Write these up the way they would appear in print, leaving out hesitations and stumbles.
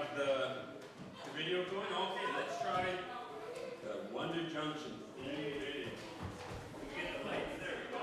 have the video going? Okay, let's try the Wonder Junction theme video. We get the lights, there we go.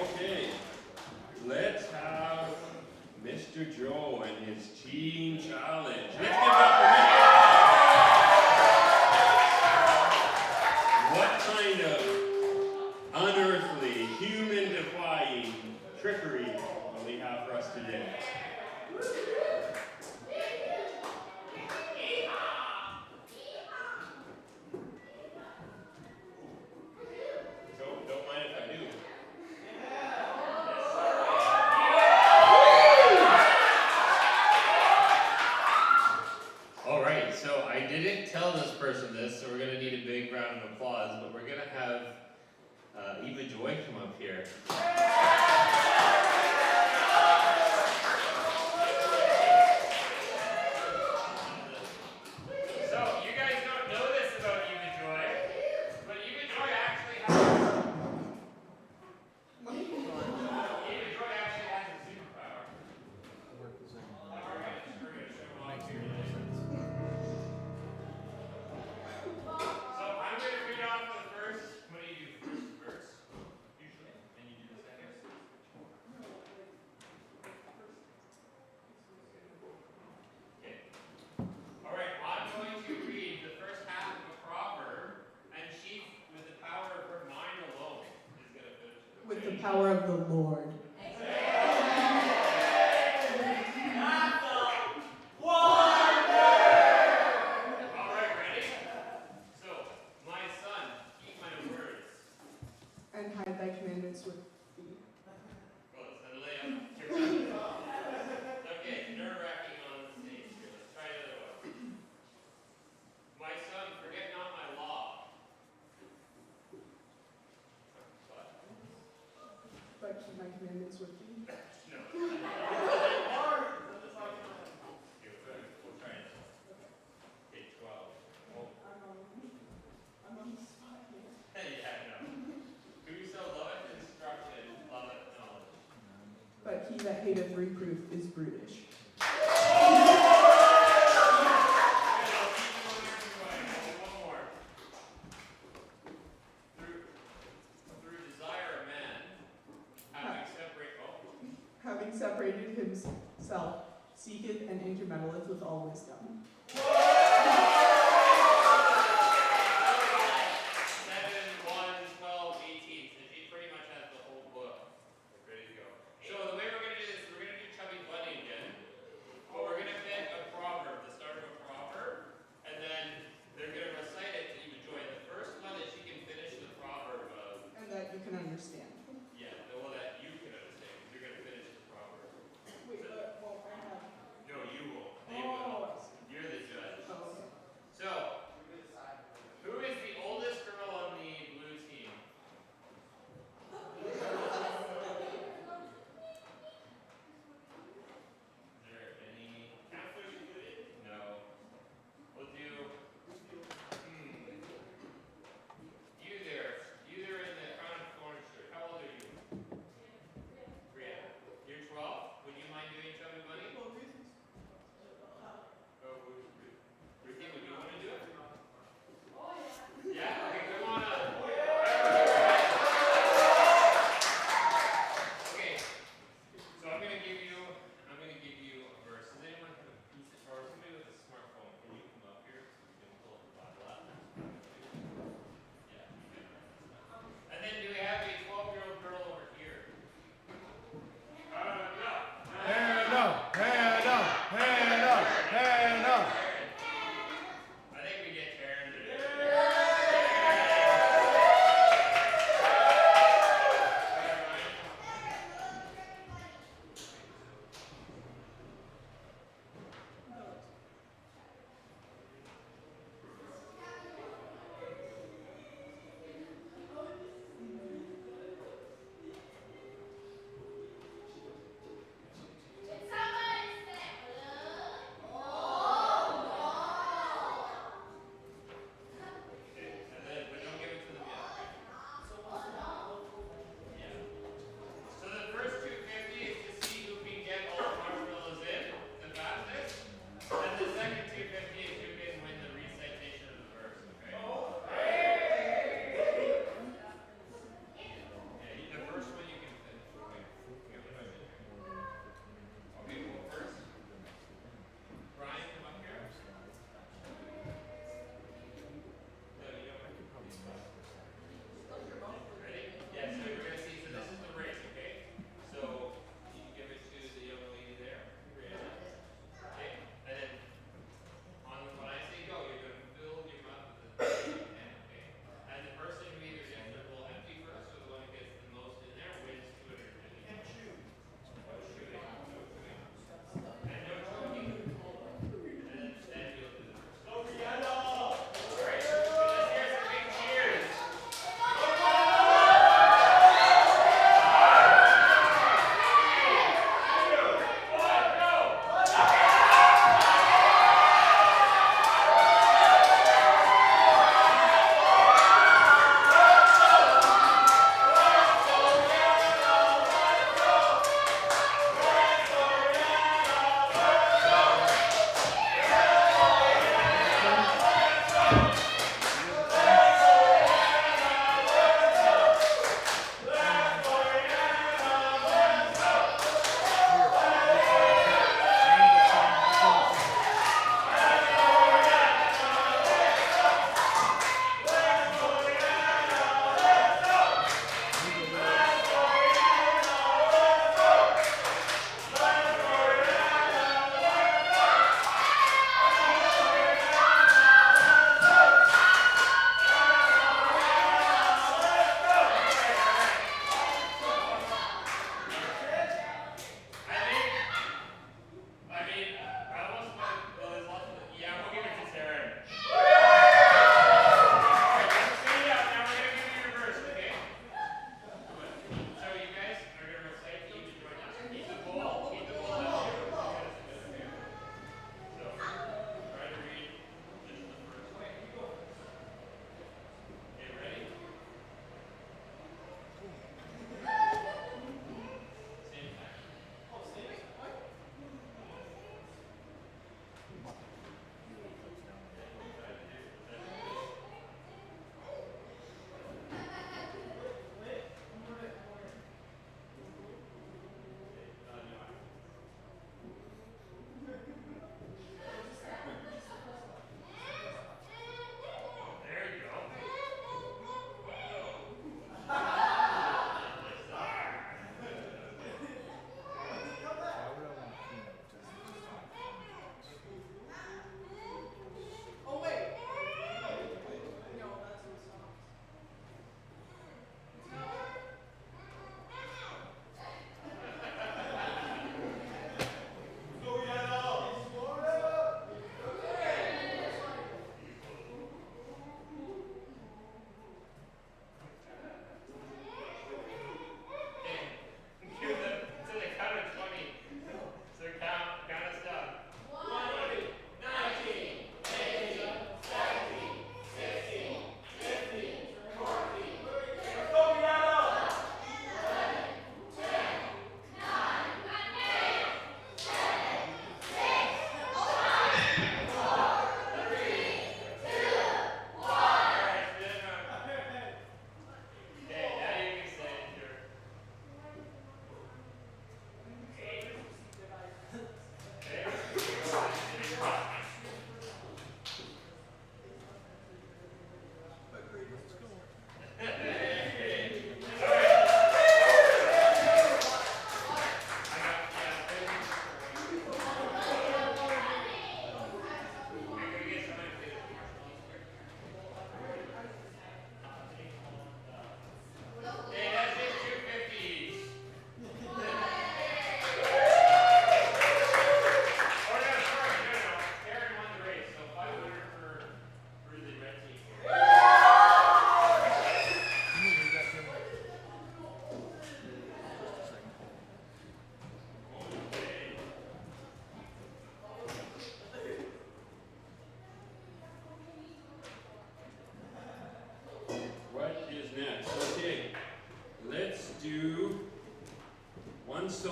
Okay, let's have Mr. Joe and his teen challenge. Let's give it up for him. What kind of unearthly, human-defying trickery will he have for us today? Joe, don't mind if I do. All right, so I didn't tell this person this, so we're going to need a big round of applause, but we're going to have Eva Joy come up here. So, you guys don't know this about Eva Joy, but Eva Joy actually has a superpower. We're going to show off here. So I'm going to read off the first. What do you do? First verse, usually, and you do the second. Okay. All right. I'm going to read the first half of a proverb, and she, with the power of her mind alone, is going to finish it. With the power of the Lord. All right, ready? So, my son, keep my words. And hide thy commandments with thee. Well, it's a layup. Okay, nerve-wracking on the stage here. Let's try the other one. My son, forget not my law. What? But keep my commandments with thee. No. Okay, we'll try it. Okay, 12. Oh. I'm on the spot here. Yeah, no. Whoso loveth instruction, loveth knowledge. But he that hateth reproof is brutish. One more. Through desire of man, Having separated himself, seeketh and intermeddleth with all wisdom. 7, 1, 12, 18. So she pretty much has the whole book ready to go. So the way we're going to do this, we're going to do Chubby Bunny again. But we're going to pick a proverb, the start of a proverb, and then they're going to recite it to Eva Joy. The first one that she can finish the proverb of. And that you can understand. Yeah, well, that you can understand, because you're going to finish the proverb. Wait, well, I have. No, you will. They Oh. will. You're the judge. Oh, okay.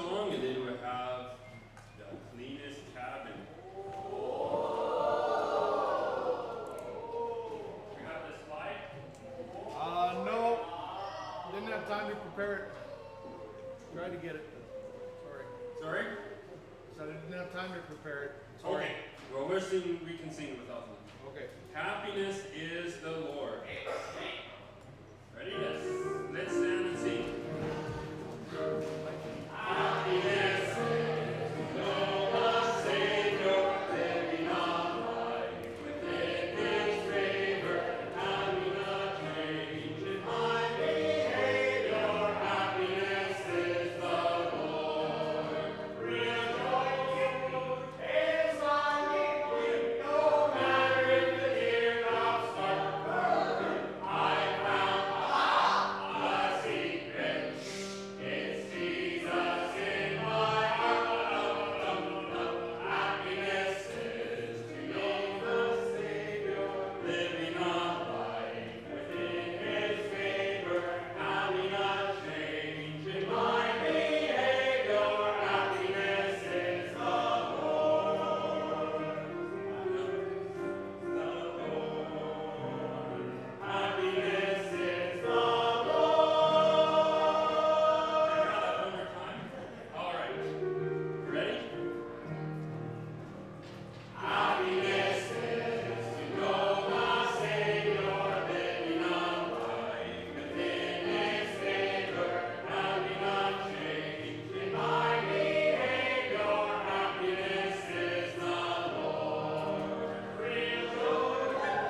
song, and then we'll have the cleanest cabin. We got the slide? No. Didn't have time to prepare it. Tried to get it. Sorry. Sorry? So I didn't have time to prepare it. Sorry. Okay. Well, we can sing without them. Okay. Happiness is the Lord. Ready? Yes. Let's stand and sing. Happiness is no Savior, living on life within His favor, having a change in my behavior. Happiness is the Lord. Rejoicing is my weeping, no matter if the teardrops start burning. I found a secret. It's Jesus in my heart. Happiness is to know the Savior, living a life within His favor, having a change in my behavior. Happiness is the Lord. Happiness is the all right. Ready? Happiness is to know the Savior, living a life within His favor, having a change in my behavior. Happiness is the Lord. Rejoicing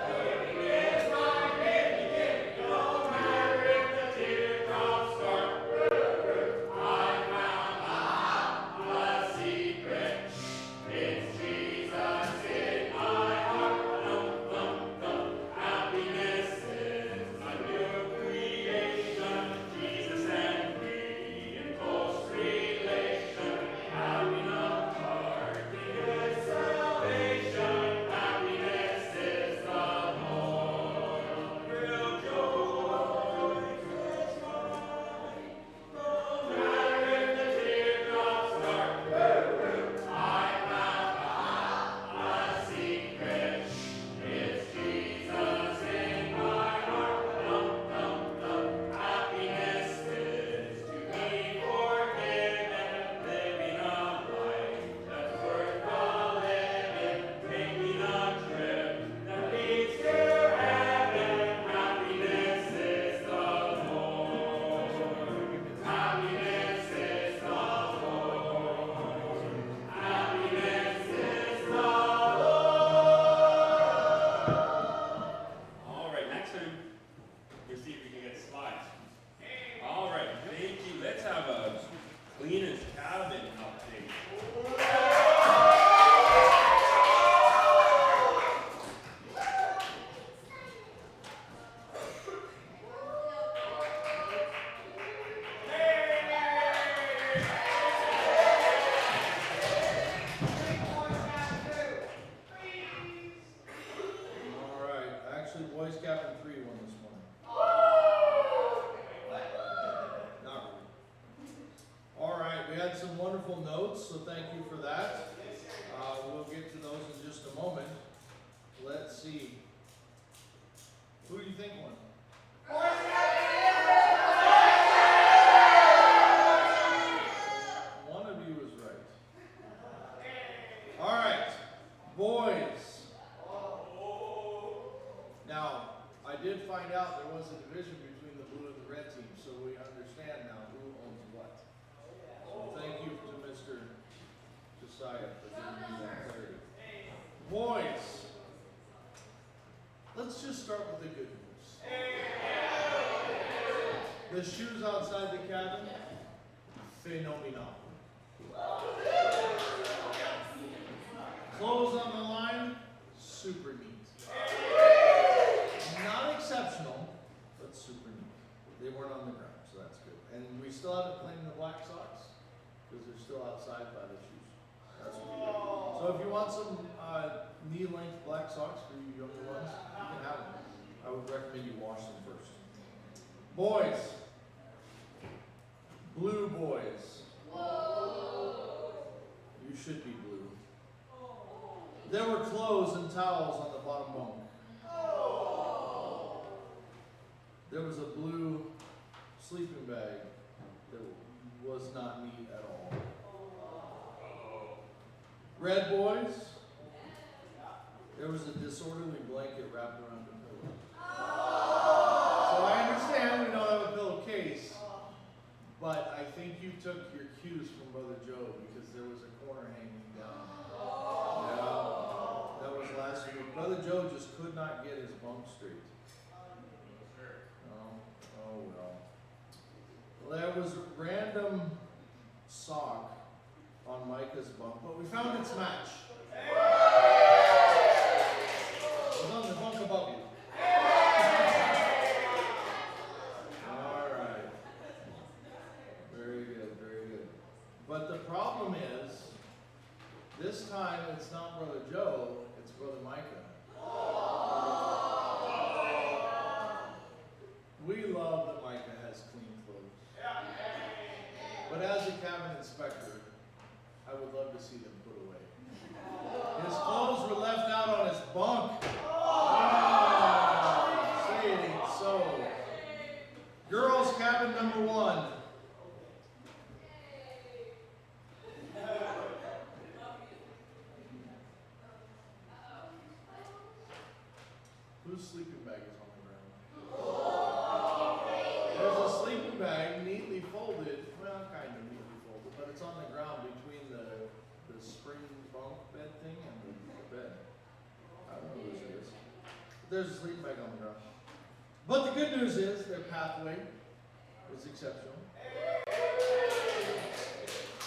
is my beginning, no matter if the teardrops start. I found a secret. It's Jesus in my heart. Happiness is a new creation. Jesus and me in close relation. Having a part in His salvation. Happiness is the Lord. Real joy is mine. No matter if the teardrops start. I found a secret. It's Jesus in my heart. Happiness is to be forgiven, living a life that's worth the living, taking a trip that leads to heaven. Happiness is the Lord. Happiness is the Lord. Happiness is the Lord. All right, next time, we'll see if we can get slides. All right, thank you. Let's have a cleanest cabin update. All right. Actually, Boys Captain 3 won this morning. Not really. All right. We had some wonderful notes, so thank you for that. We'll get to those in just a moment. Let's see. Who do you think won? One of you is right. All right, boys. Now, I did find out there was a division between the blue and the red team, so we understand now who owns what. So thank you to Mr. Josiah for giving me that clarity. Boys, let's just start with the good news. The shoes outside the cabin, phenomenal. Clothes on the line, super neat. Not exceptional, but super neat. They weren't on the ground, so that's good. And we still haven't claimed the black socks, because they're still outside by the shoes. That's pretty good. So if you want some knee-length black socks for you younger ones, you can have them. I would recommend you wash them first. Boys. Blue boys. should be blue. There were clothes and towels on the bottom bunk. There was a blue sleeping bag that was not neat at all. Red boys, there was a disorderly blanket wrapped around the pillow. So I understand we don't have a pillowcase, but I think you took your cues from Brother Joe because there was a corner hanging down. Yeah, that was last week. Brother Joe just could not get his bunk straight. Oh well. There was a random sock on Micah's bunk, but we found its match. It was on the bunk above you. Alright. Very good, very good. But the problem is, this time it's not Brother Joe, it's Brother Micah. We love that Micah has clean clothes. But as a cabin inspector, I would love to see them put away. His clothes were left out on his bunk. Say it ain't so. Girls, cabin number 1. Whose sleeping bag is on the ground? There's a sleeping bag neatly folded, well, kind of neatly folded, but it's on the ground between the spring bunk bed thing and the bed. I don't know whose it is. There's a sleeping bag on the ground. But the good news is their pathway is exceptional.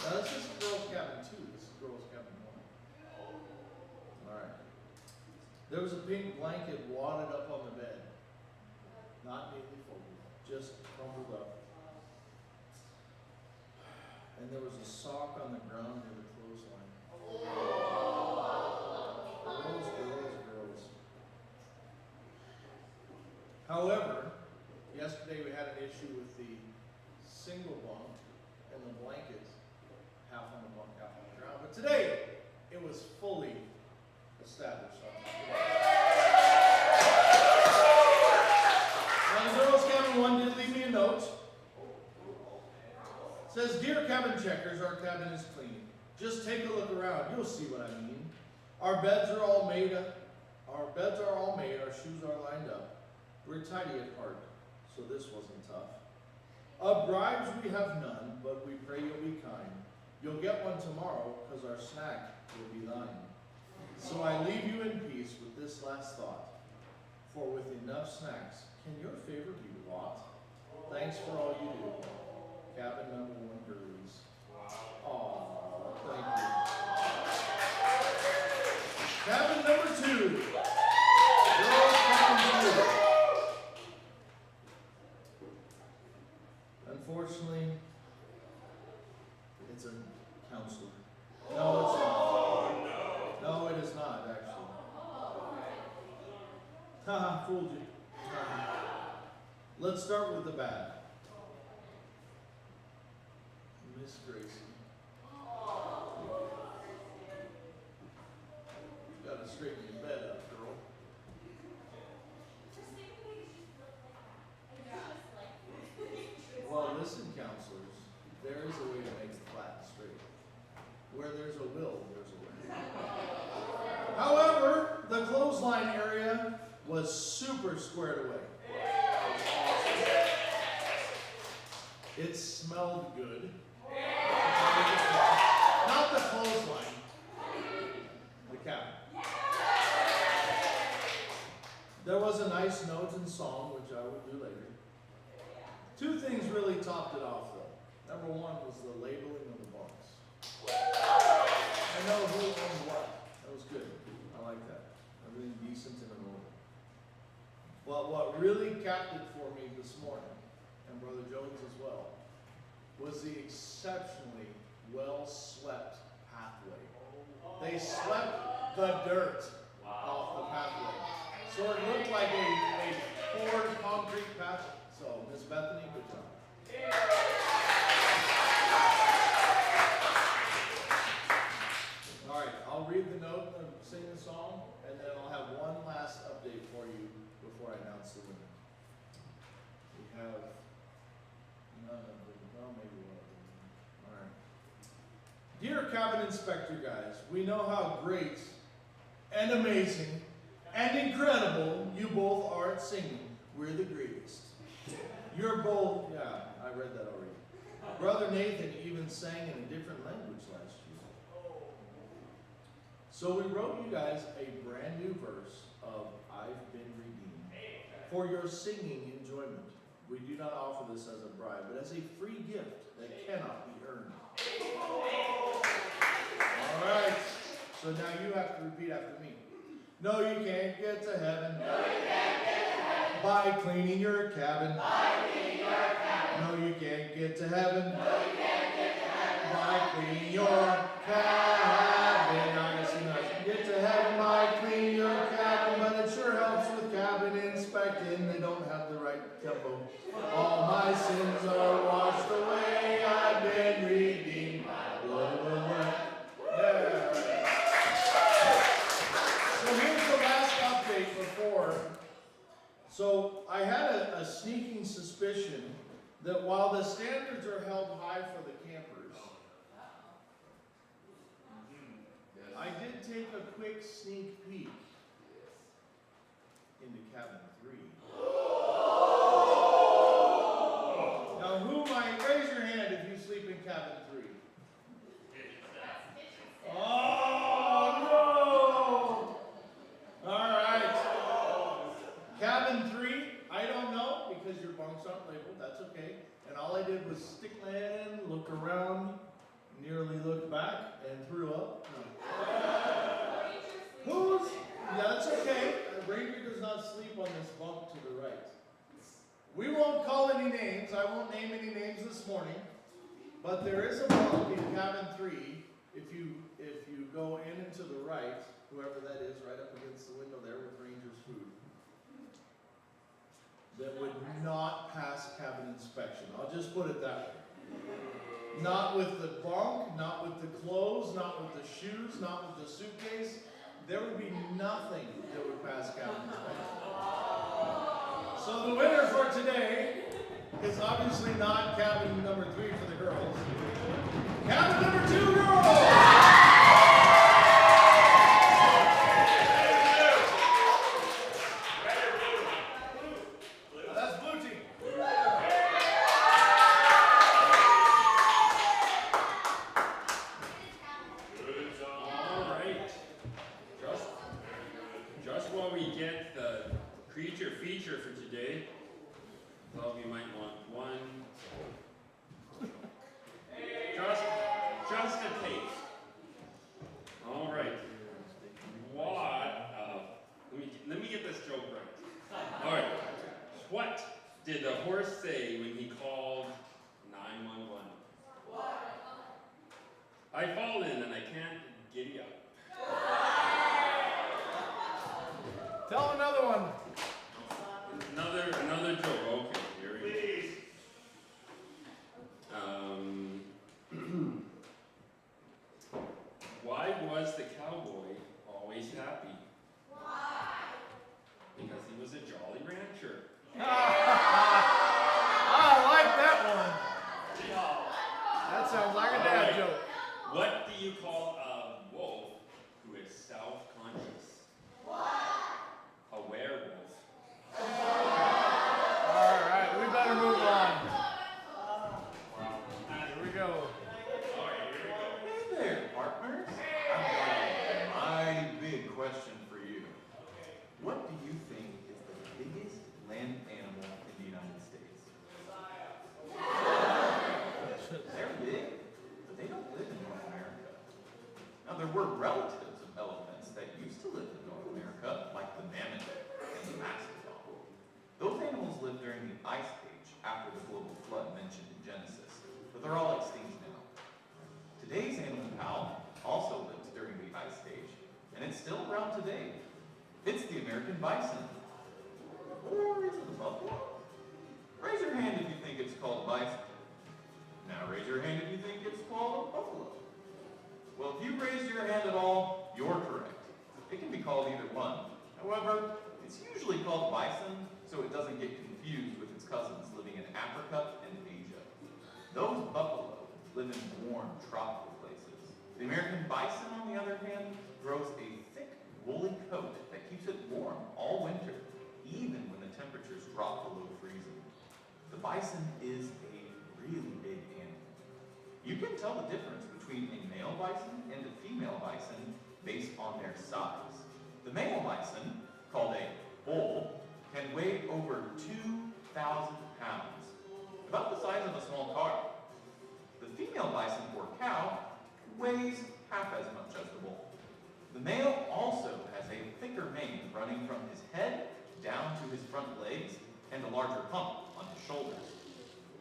Now this is girls' cabin 2. This is girls' cabin 1. Alright. There was a pink blanket wadded up on the bed. Not neatly folded, just crumpled up. And there was a sock on the ground near the clothesline. Girls, girls, girls. However, yesterday we had an issue with the single bunk and the blanket, half on the bunk, half on the ground. But today, it was fully established. Now the girls' cabin 1 did leave me a note. It says, "Dear cabin checkers, our cabin is clean. Just take a look around. You'll see what I mean. Our beds are all made. Our shoes are lined up. We're tidy at heart, so this wasn't tough. Of bribes we have none, but we pray you'll be kind. You'll get one tomorrow, because our snack will be thine. So I leave you in peace with this last thought. For with enough snacks, can your favor be bought? Thanks for all you do. Cabin number 1 girlies." Aww, thank you. Cabin number 2. Girls cabin 2. Unfortunately, it's a counselor. No, it's not. No, it is not, actually. Haha, fooled you. Let's start with the bad. Miss Gracie. You gotta straighten your bed up, girl. Well, listen, counselors, there is a way to make it flat and straight. Where there's a will, there's a way. However, the clothesline area was super squared away. It smelled good. Not the clothesline, the cabin. There was a nice note and song, which I will do later. 2 things really topped it off, though. Number 1 was the labeling of the bunks. I know who owned what. That was good. I like that. Everything decent and in order. But what really capped it for me this morning, and Brother Jones as well, was the exceptionally well-swept pathway. They swept the dirt off the pathway. So it looked like a poured concrete pathway. So, Miss Bethany, good job. before I announce the winner. We have none of them, well, maybe one of them. All right. Dear cabin inspector guys, we know how great and amazing and incredible you both are at singing. We're the greatest. You're both, yeah, I read that already. Brother Nathan even sang in a different language last year. So we wrote you guys a brand new verse of I've Been Redeemed for your singing enjoyment. We do not offer this as a bribe, but as a free gift that cannot be earned. All right, so now you have to repeat after me. No, you can't get to heaven. No, you can't get to heaven. By cleaning your cabin. By cleaning your cabin. No, you can't get to heaven. No, you can't get to heaven. By cleaning your cabin. Now I gotta sing that. Get to heaven by cleaning your cabin, but it sure helps with cabin inspecting. They don't have the right tempo. All my sins are washed away. I've been redeemed by the blood of the Lamb. Yeah. So here's the last update before. So I had a sneaking suspicion that while the standards are held high for the campers, I did take a quick sneak peek into cabin 3. Now who might, raise your hand if you sleep in cabin 3. Oh no! Alright. Cabin 3, I don't know because your bunks aren't labeled, that's okay. And all I did was stick my head in, look around, nearly looked back, and threw up. Who's? That's okay. A ranger does not sleep on this bunk to the right. We won't call any names. I won't name any names this morning. But there is a bunk in cabin 3. If you go in and to the right, whoever that is, right up against the window there with Ranger's food, that would not pass cabin inspection. I'll just put it that way. Not with the bunk, not with the clothes, not with the shoes, not with the suitcase. There would be nothing that would pass cabin inspection. So the winner for today is obviously not cabin number 3 for the girls. Cabin number 2 girls! That's blue team. All right. Just while we get the creature feature for today, thought we might want one. Just a taste. All right. Let me get this joke right. All right. What did the horse say when he called 911? What? I fall in and I can't giddy up. Tell another one. Another joke. Okay, here we go. Why was the cowboy always happy? Why? Because he was a jolly rancher. I like that one. That sounds like a dad joke. What do you call a wolf who is self-conscious? What? A werewolf. All right, we better move on. Here we go. All right, here we go. Hey there, partners. I've got a mighty big question for you. What do you think is the biggest land animal in the United States? They're big, but they don't live in North America. Now, there were relatives of elephants that used to live in North America, like the mammoth and the mastodon. Those animals lived during the Ice Age after the global flood mentioned in Genesis, but they're all extinct now. Today's animal pal also lived during the Ice Age, and it's still around today. It's the American bison. Or is it the buffalo? Raise your hand if you think it's called bison. Now raise your hand if you think it's called a buffalo. Well, if you raised your hand at all, you're correct. It can be called either one. However, It's usually called bison, so it doesn't get confused with its cousins living in Africa and Asia. Those buffalo live in warm, tropical places. The American bison, on the other hand, grows a thick, woolly coat that keeps it warm all winter, even when the temperatures drop below freezing. The bison is a really big animal. You can tell the difference between a male bison and a female bison based on their size. The male bison, called a bull, can weigh over 2,000 pounds, about the size of a small car. The female bison, or cow, weighs half as much as the bull. The male also has a thicker mane running from his head down to his front legs and a larger hump on his shoulders.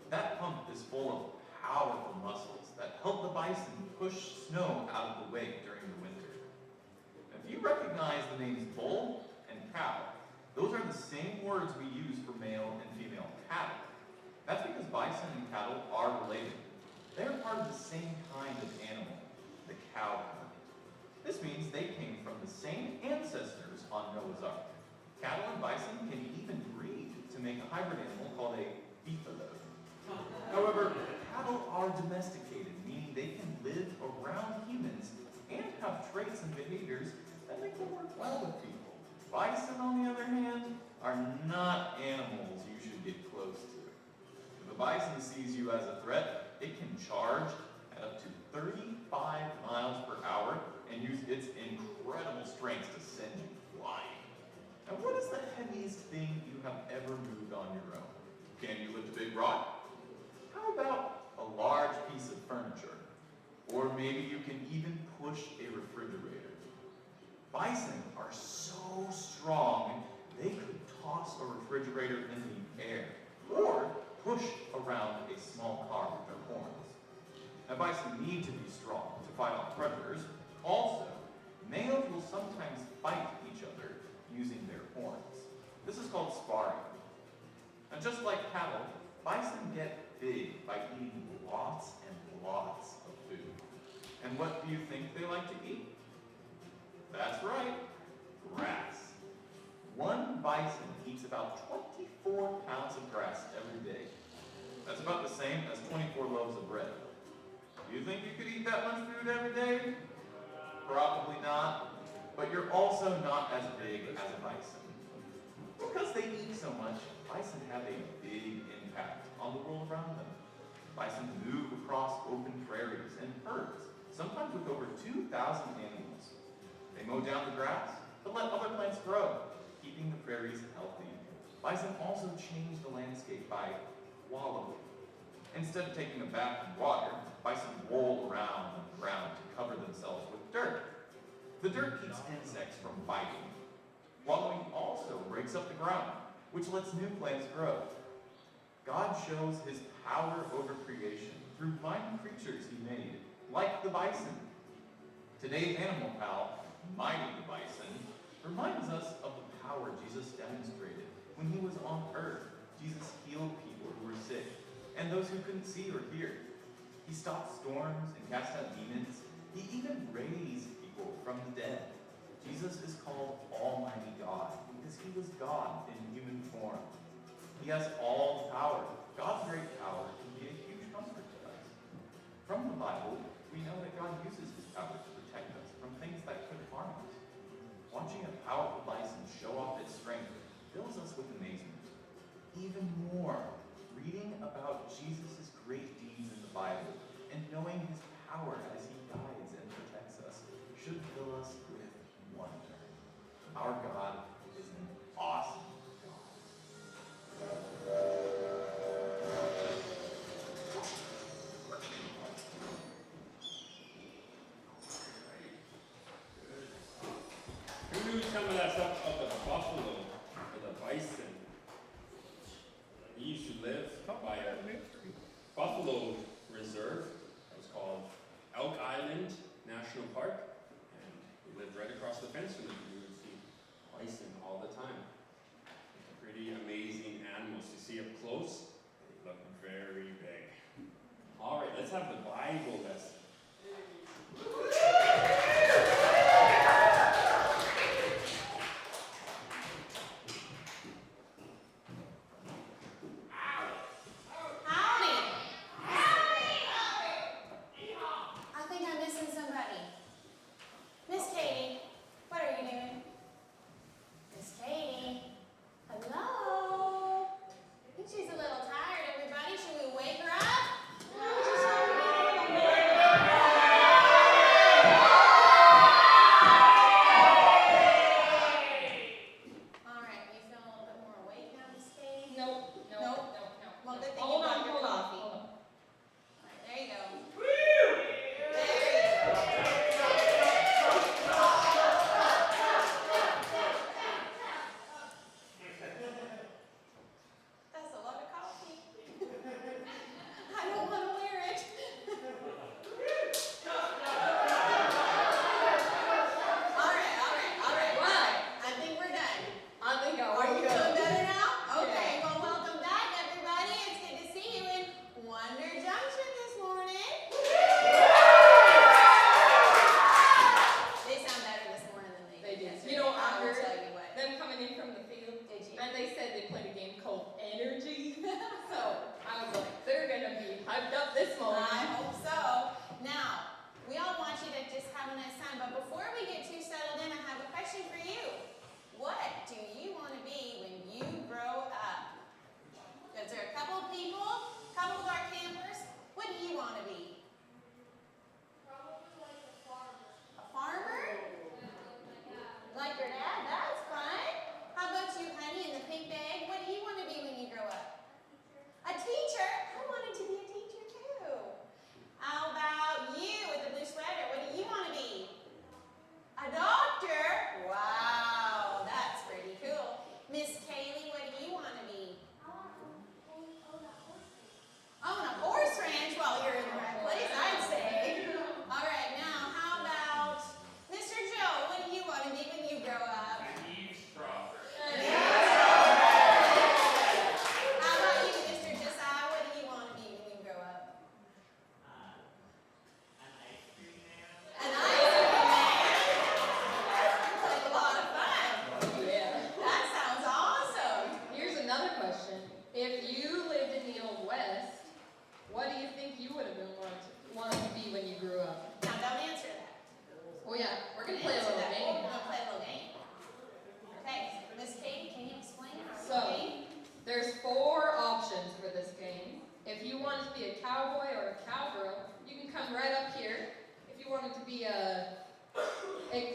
That hump is full of powerful muscles that help the bison push snow out of the way during the winter. Now, if you recognize the names bull and cow, those are the same words we use for male and female cattle. That's because bison and cattle are related. They're part of the same kind of animal, the cow kind. This means they came from the same ancestors on Noah's Ark. Cattle and bison can even breed to make a hybrid animal called a beefalo. However, cattle are domesticated, meaning they can live around humans and have traits and behaviors that make them work well with people. Bison, on the other hand, are not animals you should get close to. If a bison sees you as a threat, it can charge at up to 35 miles per hour and use its incredible strength to send you flying. Now, what is the heaviest thing you have ever moved on your own? Can you lift a big rock? How about a large piece of furniture? Or maybe you can even push a refrigerator. Bison are so strong, they could toss a refrigerator in the air or push around a small car with their horns. Now, bison need to be strong to fight off predators. Also, males will sometimes fight each other using their horns. This is called sparring. Now, just like cattle, bison get big by eating lots and lots of food. And what do you think they like to eat? That's right, grass. One bison eats about 24 pounds of grass every day. That's about the same as 24 loaves of bread. Do you think you could eat that much food every day? Probably not, but you're also not as big as a bison. Because they eat so much, bison have a big impact on the world around them. Bison move across open prairies and herds, sometimes with over 2,000 animals. They mow down the grass, but let other plants grow, keeping the prairies healthy. Bison also change the landscape by wallowing. Instead of taking a bath in water, bison roll around on the ground to cover themselves with dirt. The dirt keeps insects from biting. Wallowing also breaks up the ground, which lets new plants grow. God shows his power over creation through mighty creatures he made, like the bison. Today's animal pal, Mighty the Bison, reminds us of the power Jesus demonstrated when he was on earth. Jesus healed people who were sick and those who couldn't see or hear. He stopped storms and cast out demons. He even raised people from the dead. Jesus is called Almighty God because he was God in human form. He has all the power. God's great power can be a huge comfort to us. From the Bible, we know that God uses his power to protect us from things that could harm us. Watching a powerful bison show off its strength fills us with amazement. Even more, reading about Jesus' great deeds in the Bible and knowing his power as he guides and protects us should fill us with wonder. Our God is an awesome Who knew some of that stuff of the buffalo or the bison? He used to live by a buffalo reserve that was called Elk Island National Park, and he lived right across the fence from it. You would see bison all the time. Pretty amazing animals. You see up close, they look very big. All right, let's have the Bible lesson. be a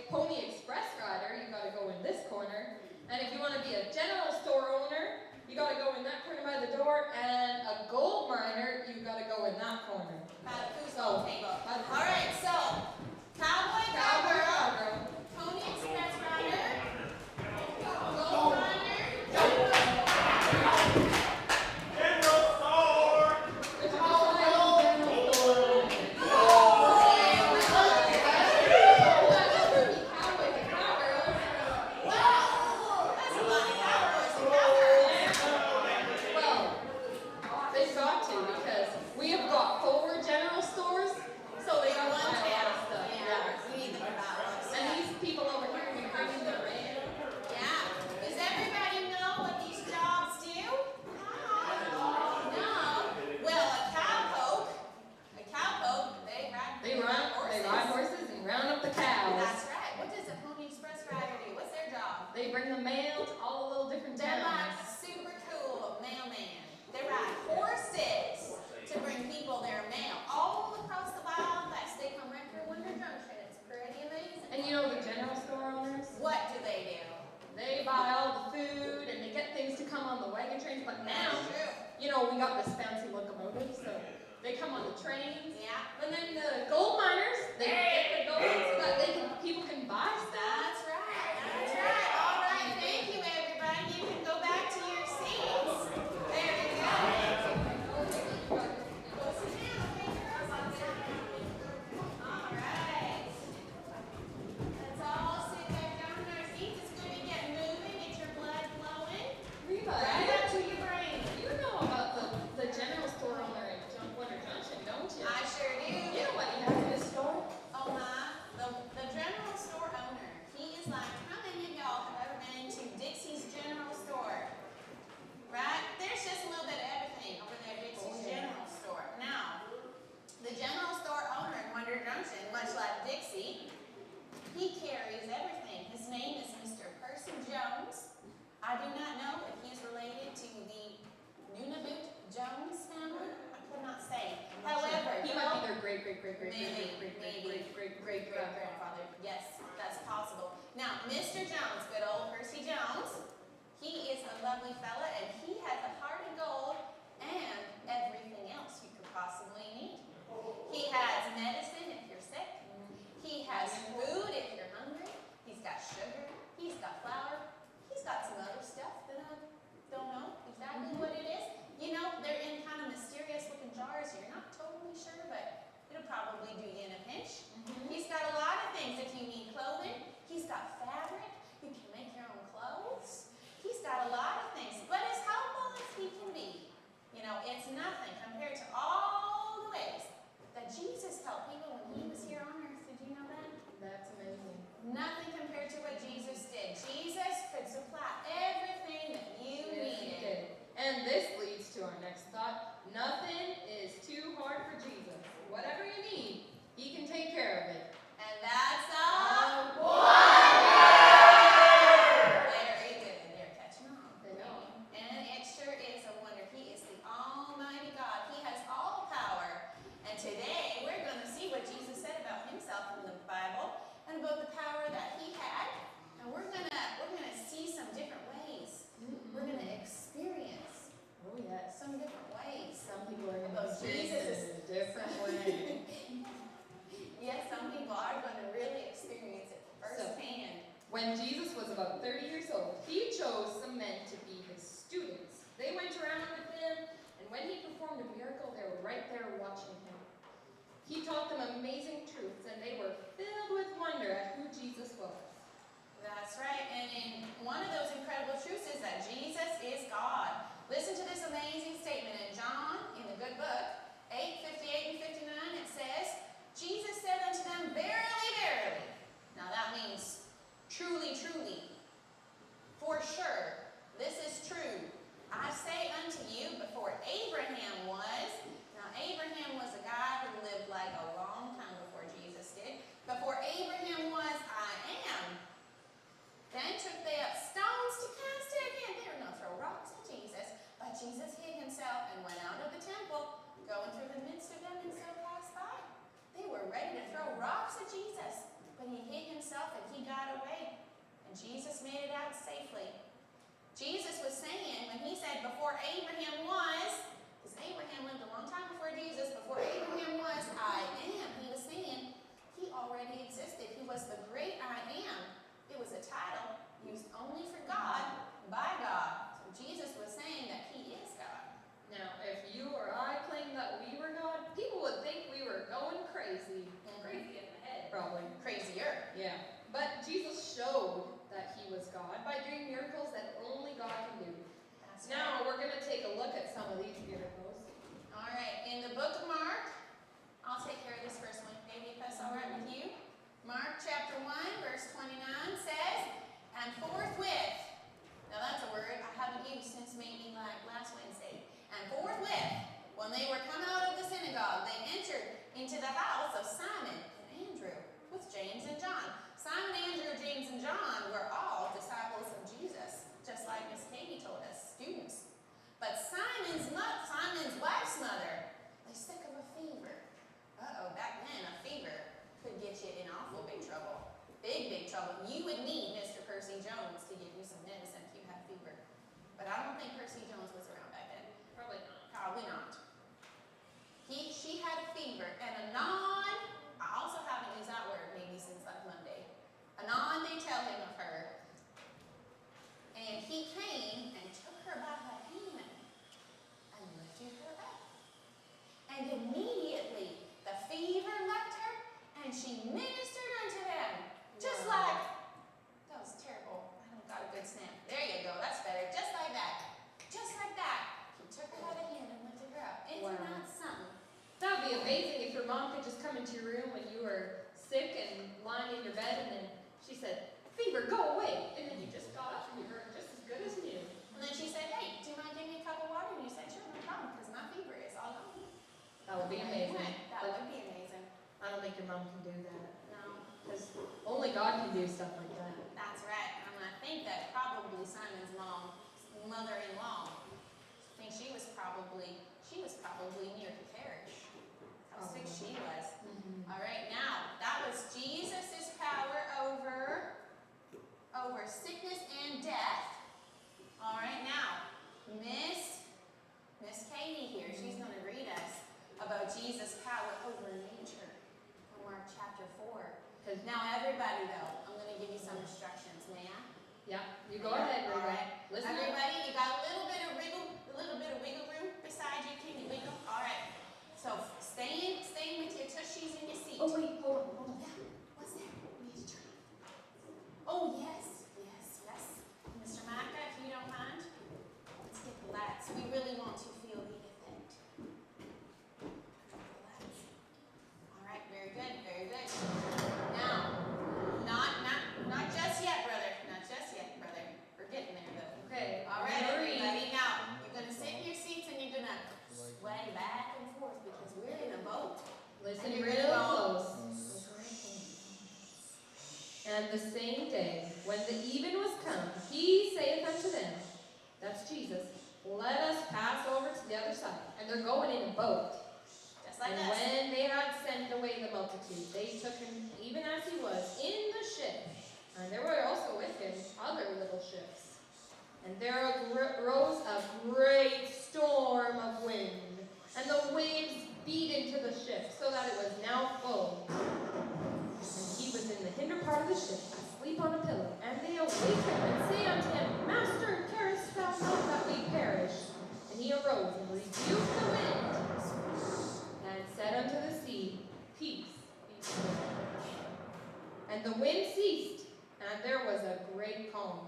Pony Express rider, you gotta go in this corner. And if you want to be a general store owner, you gotta go in that corner by the door. And a gold miner, you gotta go in that corner. By the foosball table. By the- All right, so cowboy, Cowboy, cowgirl, cowgirl. Pony Express rider, gold Gold. miner, There's a general store. Cowboys and cowgirls. wow, that's a lot of cowboys and cowgirls. Well, they've got to because we have got 4 general stores, so they gotta buy a lot of stuff. Yeah, we need them for that one. And these people over here, we bring in the rain. Yeah. Does everybody know what these jobs do? No. Well, a cowpoke, They ride horses and round up the cows. That's right. What does a Pony Express rider do? What's their job? They bring the mail to all the little different They're like towns. super cool mailman. They ride horses to bring people their mail all across the Wild West. They come right through Winter Junction. It's pretty amazing. And you know the general store owners? What do they do? They buy all the food and they get things to come on the wagon trains. But now, That's true. you know, we got this fancy locomotive, so they come on the trains. Yeah. And then the gold miners, they get the gold so that people can buy stuff. That's right. That's right. All right. Thank you, everybody. You can go back to your seats. There you go. Go sit down, okay, girls? All right. Let's all sit back down in our seats. It's good to get moving, get your blood flowing. Reba, Right up to your brain. you know about the general store owner in Winter Junction, don't you? I sure do. You know what he has in his store? Oh my, the general store owner, he is like, how many of y'all have ever been to Dixie's General Store? Right? There's just a little bit of everything over there at Dixie's General Store. Now, the general store owner in Wonder Junction, much like Dixie, he carries everything. His name is Mr. Percy Jones. I do not know if he's related to the Nunavut Jones family. I could not say. However, He might be their great grandfather. Yes, that's possible. Now, Mr. Jones, good old Percy Jones, he is a lovely fella and he has a heart of gold and everything else you could possibly need. He has medicine if you're sick. He has food if you're hungry. He's got sugar. He's got flour. He's got some other stuff that I don't know exactly what it is. You know, they're in kind of mysterious looking jars. You're not totally sure, but it'll probably do you in a pinch. He's got a lot of things if you need clothing. He's got fabric. You can make your own clothes. He's got a lot of things, but as helpful as he can be, you know, it's nothing compared to all the ways that Jesus helped people when he was here on earth. Did you know that? That's amazing. Nothing compared to what Jesus did. Jesus could supply everything that you Yes, he needed. did. And this leads to our next thought. Nothing is too hard for Jesus. Whatever you need, he can take care of it. And that's a very good. They're catching on. They know. And it sure is a wonder. He is the Almighty God. He has all power. And today we're going to see what Jesus said about himself in the Bible and about the power that he had. And we're gonna see some different ways. We're gonna experience Oh, yes. some different ways. Some people are going Those to see Jesus it in a different way. Yes, some people are going to really experience it firsthand. When Jesus was about 30 years old, he chose some men to be his students. They went around with him, and when he performed a miracle, they were right there watching him. He taught them amazing truths, and they were filled with wonder at who Jesus was. That's right. And in one of those incredible truths is that Jesus is God. Listen to this amazing statement in John, in the good book, 8:58 and 59. It says, Jesus said unto them, verily, verily. Now that means truly, truly. For sure. This is true. I say unto you, before Abraham was. Now Abraham was a guy who lived like a long time before Jesus did. Before Jesus, but he hid himself and he got away. And Jesus made it out safely. Jesus was saying, when he said before Abraham was, because Abraham lived a long time before Jesus, before Abraham was, I am. He was saying he already existed. He was the great I am. It was a title used only for God, by God. So Jesus was saying that he is God. Now, if you or I claimed that we were God, people would think we were going crazy. Crazy in the head, probably. Crazier. Yeah. But Jesus showed that he was God by doing miracles that only God can do. That's Now, we're going to take a look at some of these miracles. All right, in the book of Mark, I'll take care of this first one. Maybe if that's all right with you. Mark chapter 1, verse 29 says, and forthwith, now that's a word I haven't used since maybe like last Wednesday. And forthwith, when they were come out of the synagogue, they entered into the house of Simon and Andrew with James and John. Simon, Andrew, James, and John were all disciples of Jesus, just like Miss Katie told us, students. But Simon's wife's mother was sick of a fever. Back then a fever could get you in awful big trouble. Big trouble. You would need Mr. Percy Jones to give you some medicine if you had fever. But I don't think Percy Jones was around back then. Probably not. Probably not. She had a fever, and anon, I also haven't used that word maybe since like Monday. Anon, they tell him of her. And he came and took her by the hand and lifted her up. And immediately the fever left her, and she ministered unto them. Just like, that was terrible. I don't got a good snap. There you go, that's better. Just like that. Just like that. He took her by the hand and lifted her up. Isn't that something? That would be amazing if your mom could just come into your room when you were sick and lying in your bed, and then she said, fever, go away. And then you just got up and you were just as good as new. And then she said, hey, do you mind giving me a cup of water? And you said, sure, no problem, because my fever is all gone. That would be amazing. That would be amazing. I don't think your mom can do that. No, Because only God can do stuff like that. that's right. And I think that probably Simon's mother-in-law, I think she was probably near to perish. How sick she was. All right, now, that was Jesus' power over sickness and death. All right, now, Miss Katie here, she's going to read us about Jesus' power over nature from Mark chapter 4. Now, everybody, though, I'm going to give you some instructions, may I? Yeah, you go ahead, All Rita. right. Listen up. Everybody, you got a little bit of wiggle room beside you. Can you wiggle? All right. So staying with your tushies in your seat. Oh, wait, hold on. Yeah. What's that? We need to try. Oh, yes. Mr. Micah, if you don't mind, let's get the lights. We really want to feel the effect. Relax. All right, very good. Now, not just yet, brother. We're getting there, though. Okay. All right, Marie. everybody. Now, you're going to sit in your seats and you're going to sway back and forth because we're in a boat. Listen And you're real gonna go- close. And the same day, when the even was come, he saith unto them, that's Jesus, let us pass over to the other side. And they're going in a boat. Just like And us. when they had sent away the multitude, they took him even as he was in the ship. And there were also with him other little ships. And there arose a great storm of wind, and the waves beat into the ship, so that it was now full. And he was in the hinder part of the ship, asleep on a pillow. And they awake him, and say unto him, Master, carest thou not that we perish? And he arose, and rebuked the wind, and said unto the sea, Peace, be still. And the wind ceased, and there was a great calm.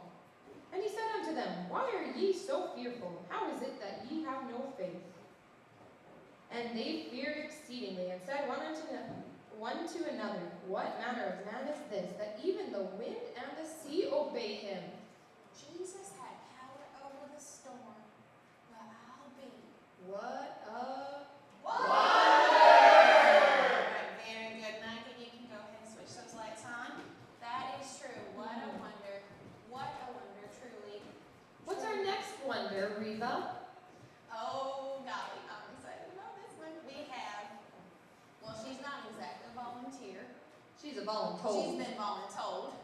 And he said unto them, Why are ye so fearful? How is it that ye have no faith? And they feared exceedingly, and said one to another, What manner of man is this, that even the wind and the sea obey him? Jesus had power over the storm, but I'll be. What a Right, very good. Micah, you can go ahead and switch those lights on. That is true. What a wonder. What a wonder, truly. What's our next wonder, Reva? Oh, golly, I'm excited about this one. We have, well, she's not exactly a volunteer. She's a voluntold. She's been voluntold.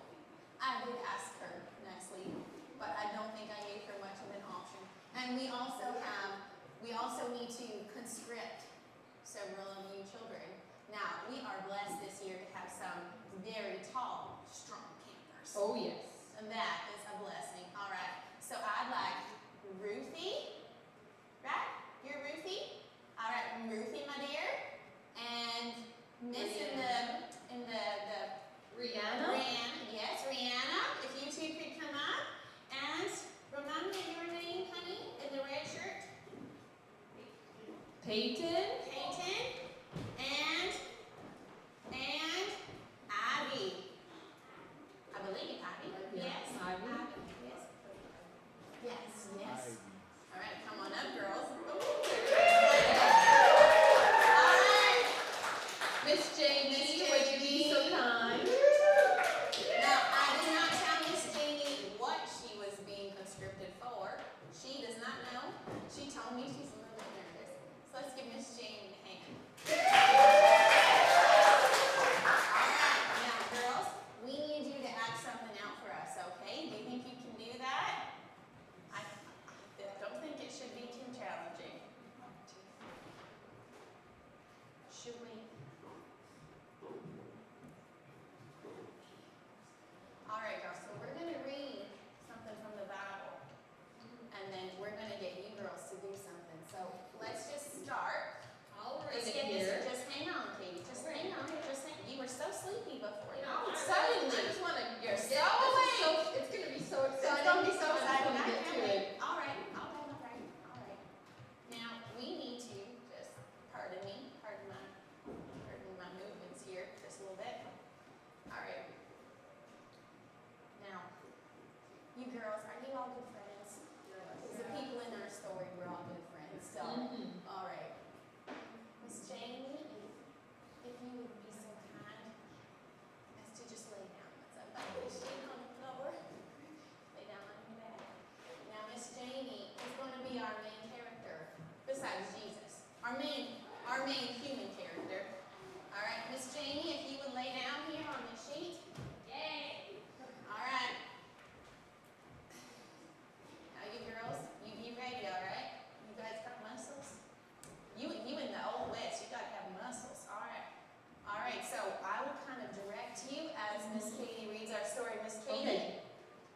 I did ask her nicely, but I don't think I gave her much of an option. And we also need to conscript several of you children. Now, we are blessed this year to have some very tall, strong campers. Oh, yes. And that is a blessing. All right. So I'd like Ruthie, right? You're Ruthie? All right, Ruthie, my dear. And Miss in the Rihanna? Yes, Rihanna, if you two could come up. And remind me of your name, honey, in the red shirt. Peyton? Peyton. And Abby. I believe Abby. Yeah, Yes. Ivy. Yes. Yes. All right, come on up, girls. All right. Miss Jamie, would you be so kind? Now, I did not tell Miss Jamie what she was being conscripted for. She does not know. She told me she's a little bit nervous. So let's give Miss Jamie a hand. All right, now girls, we need you to act something out for us, okay? Do you think you can do that? I don't think it should be too challenging. Should we? All right, girls, so we're going to read something from the Bible, and then we're going to get you girls to do something. So let's just start. I'll read Let's it get this. here. Just hang on, Katie. Just hang on. Just hang. You were so sleepy before. No, Now I suddenly. just want to You're get so this is awake. It's going to be so It's exciting. gonna be so I just exciting. wanna I get can't to wait. it. All right. Now we need to just pardon my movements here just a little bit. All right. Now, you girls, are you all good friends? The people in our story, we're all good friends. So, Mhm. all right. Miss Jamie, if you would be so kind as to just lay down. Let's unbutton the sheet on the floor. Lay down on your back. Now, Miss Jamie is going to be our main character, besides Jesus. Our main human character. All right, Miss Jamie, if you would lay down here on the sheet. Yay! All right. Now, you girls, you be ready, all right? You guys got muscles? You in the old west, you gotta have muscles. All right. All right, so I will kind of direct you as Miss Katie reads our story. Miss Katie. Okay.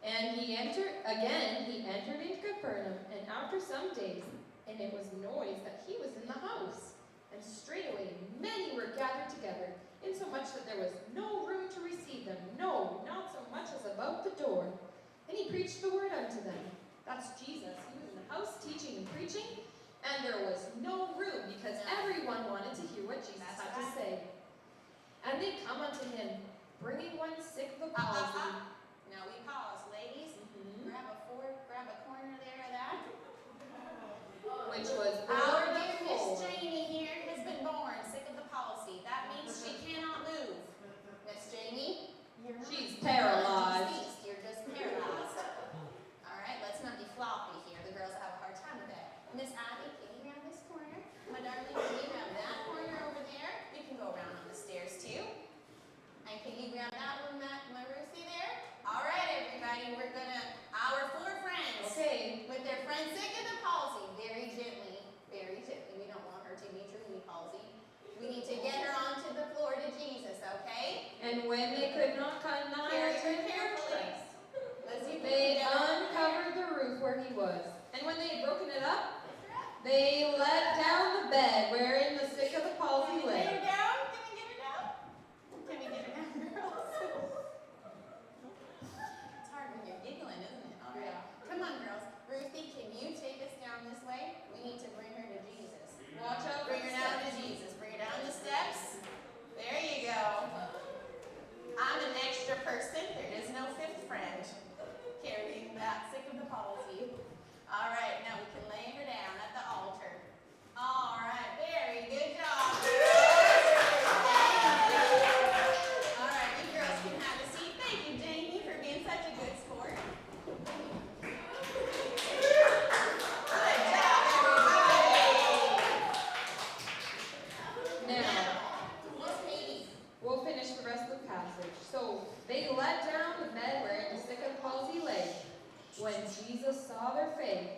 And he entered into Capernaum, and after some days, and it was noised that he was in the house. And straightway many were gathered together, insomuch that there was no room to receive them, no, not so much as about the door. And he preached the word unto them. That's Jesus. He was in the house teaching and preaching, and there was no room because everyone wanted to hear what Jesus That's had to right. say. And they come unto him, bringing one sick of the palsy. Now we pause, ladies. Mhm. Grab a fork, grab a corner there of that. Which was Our born dear of Miss Lord. Jamie here has been born sick of the palsy. That means she cannot move. Miss Jamie, She's you're paralyzed. deceased. You're just paralyzed. All right, let's not be floppy here. The girls have a hard time with that. Miss Ivy, can you grab this corner? My darling, can you grab that corner over there? You can go around on the stairs too. And can you grab that one, my Ruthie there? All right, everybody, our four friends. Okay. With their friend sick of the palsy, very gently, we don't want her to be truly palsy. We need to get her onto the floor to Jesus, okay? And when they could not come nigh Very unto him, carefully. Let's see if we they can get her over there. uncovered the roof where he was. And when they had broken it up, they let down the bed wherein the sick of the palsy Can we get lay. her down? Can we get her down? Can we get her down, girls? It's hard when you're giggling, isn't it? All right. Come on, girls. Ruthie, can you take us down this way? We need to bring her to Jesus. Watch out for Bring the her down to steps. Jesus. Bring her down the steps. There you go. I'm an extra person. There is no fifth friend carrying that sick of the palsy. All right, now we can lay her down at the altar. All right, very good job, girls. language. So they let down the bed wherein the sick of the palsy lay. When Jesus saw their faith,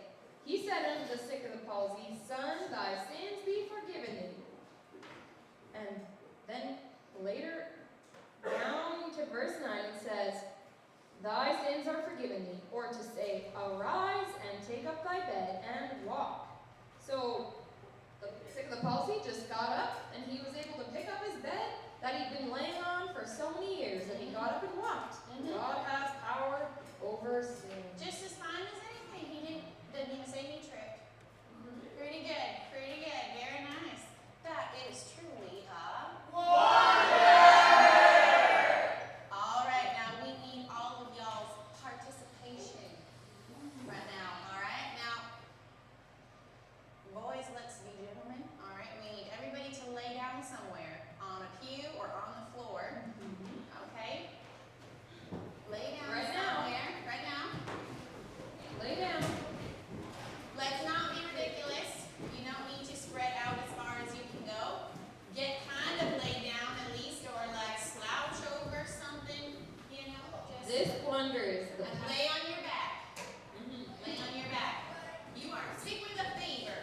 he said unto the sick of the palsy, Son, thy sins be forgiven thee. And then later, down to verse 9, it says, Thy sins are forgiven thee. Or to say, Arise and take up thy bed and walk. So the sick of the palsy just got up and he was able to pick up his bed that he'd been laying on for so many years, and he got up and walked. God has power over sin. Just as fine as anything. He didn't even say he tripped. Pretty good, pretty good, very nice. That is truly a all right, now we need all of y'all's participation right now, all right? Now, boys, let's be gentlemen, all right? We need everybody to lay down somewhere, on a pew or on the floor, okay? Lay down Right now. somewhere, right now. Lay down. Let's not be ridiculous. You don't need to spread out as far as you can go. Get kind of laid down at least, or like slouch over something, you know, just This wonder is the and lay on your back. Lay on your back. You are sick with a fever.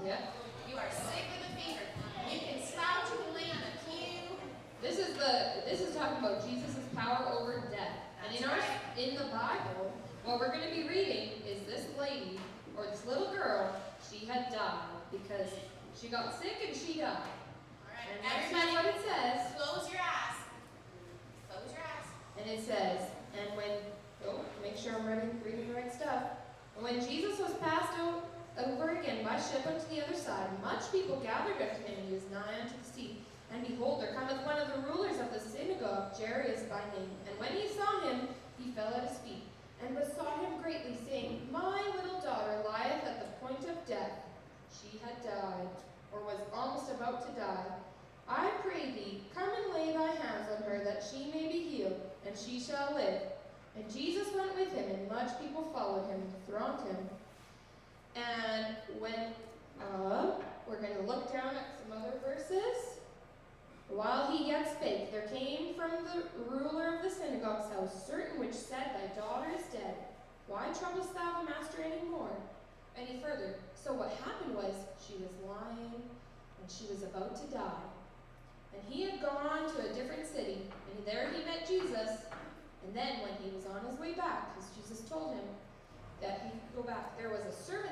Yep. You are sick with a fever. You can slouch, you can lay on a pew. This is talking about Jesus' power over death. And in the Bible, what we're going to be reading is this lady, or this little girl, she had died because she got sick and she died. All right, And let's see what everybody, it says. close your eyes. Close your eyes. And it says, and when, make sure I'm reading the right stuff. And when Jesus was passed over again by ship unto the other side, much people gathered unto him, and he was nigh unto the sea. And behold, there cometh one of the rulers of the synagogue, Jairus by name. And when he saw him, he fell at his feet, and besought him greatly, saying, My little daughter lieth at the point of death. She had died, or was almost about to die. I pray thee, come and lay thy hands on her, that she may be healed, and she shall live. And Jesus went with him, and much people followed him, and thronged him. And when, we're going to look down at some other verses. While he yet spake, there came from the ruler of the synagogue's house certain which said, Thy daughter is dead. Why troublest thou the master any more? Any further. So what happened was, she was lying, and she was about to die. And he had gone to a different city, and there he met Jesus. And then when he was on his way back, because Jesus told him that he could go back, there was a servant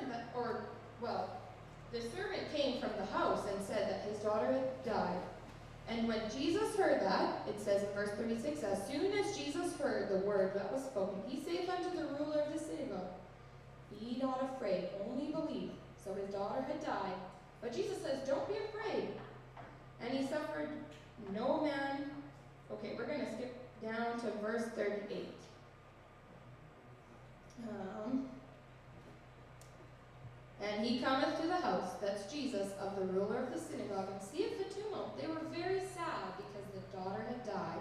the servant came from the house and said that his daughter had died. And when Jesus heard that, it says in verse 36, as soon as Jesus heard the word that was spoken, he saith unto the ruler of the synagogue, Be not afraid, only believe. So his daughter had died. But Jesus says, don't be afraid. And he suffered no man. Okay, we're going to skip down to verse 38. And he cometh to the house, that's Jesus, of the ruler of the synagogue, and seeth the tumult. They were very sad because the daughter had died.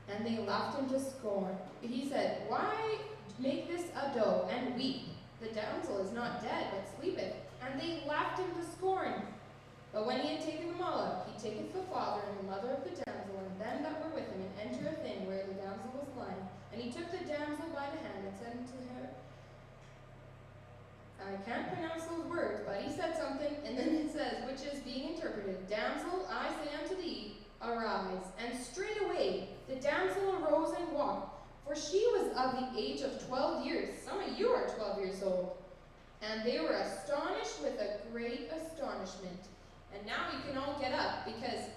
And they laughed him to scorn. But he said, Why make this ado, and weep? The damsel is not dead, but sleepeth. And they laughed him to scorn. But when he had taken them all out, he taketh the father and the mother of the damsel, and them that were with him, and entereth in where the damsel was lying. And he took the damsel by the hand, and said unto her, I can't pronounce those words, but he said something, and then it says, which is being interpreted, Damsel, I say unto thee, arise. And straightway the damsel arose and walked, for she was of the age of 12 years. Some of you are 12 years old. And they were astonished with a great astonishment. And now we can all get up, because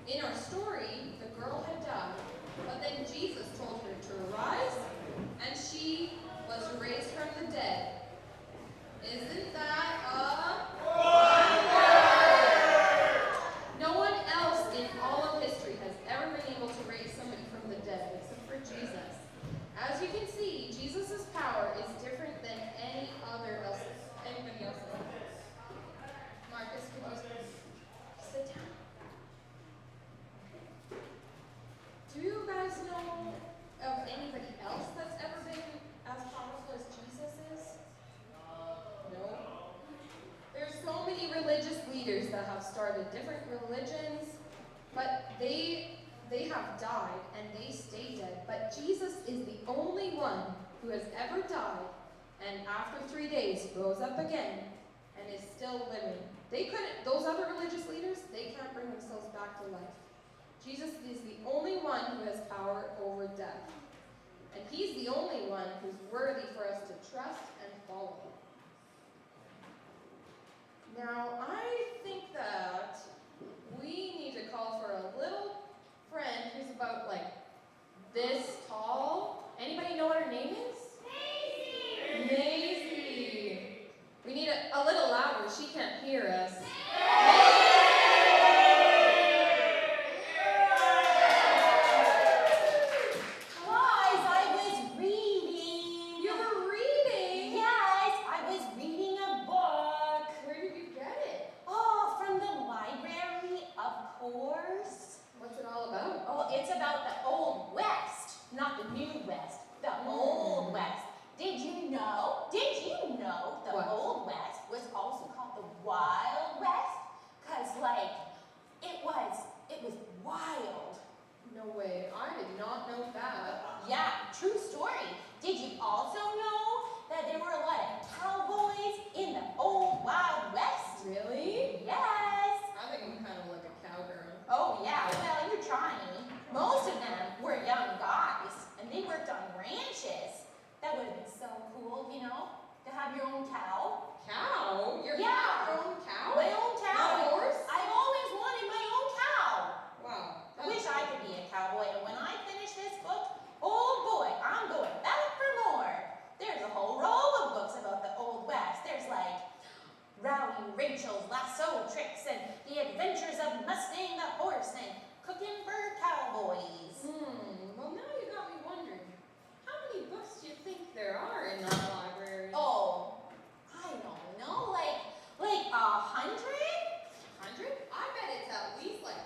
in our story, the girl had died. But then Jesus told her to arise, and she was raised from the dead. Isn't that a wonder? No one else in all of history has ever been able to raise somebody from the dead, except for Jesus. As you can see, Jesus' power is different than anybody else's. Marcus, could you sit down? Do you guys know of anybody else that's ever been as powerful as Jesus is? No. There's so many religious leaders that have started different religions, but they have died. died and they stay dead, but Jesus is the only one who has ever died and after 3 days rose up again and is still living. Those other religious leaders, they can't bring themselves back to life. Jesus is the only one who has power over death. And he's the only one who's worthy for us to trust and follow. Now, I think that we need to call for a little friend who's about like this tall. Anybody know what her name is? Maisie! Maisie! We need a little louder. She can't hear us. Guys, I was reading. You were reading? Yes, I was reading a book. Where did you get it? Oh, from the library, of course. What's it all about? Oh, it's about the Old West, not the New West. The Old West. Did you know the What? Old West was also called the Wild West? 'Cause like, it was wild. No way. I did not know that. Yeah, true story. Did you also know that there were a lot of cowboys in the Old Wild West? Really? Yes. I think I'm kind of like a cowgirl. Oh yeah, well, you're trying. Most of them were young guys, and they worked on ranches. That would have been so cool, you know, to have your own cow. Cow? Your Yeah. own cow? My own cow. Not a horse? I've always wanted my own cow. Wow. I wish I could be a cowboy, and when I finish this book, oh boy, I'm going back for more. There's a whole roll of books about the Old West. There's like Rowdy Rachel's lasso tricks and the adventures of Mustang the horse and cooking for cowboys. Well, now you got me wondering. How many books do you think there are in that library? Oh, I don't know, like 100? 100? I bet it's at least like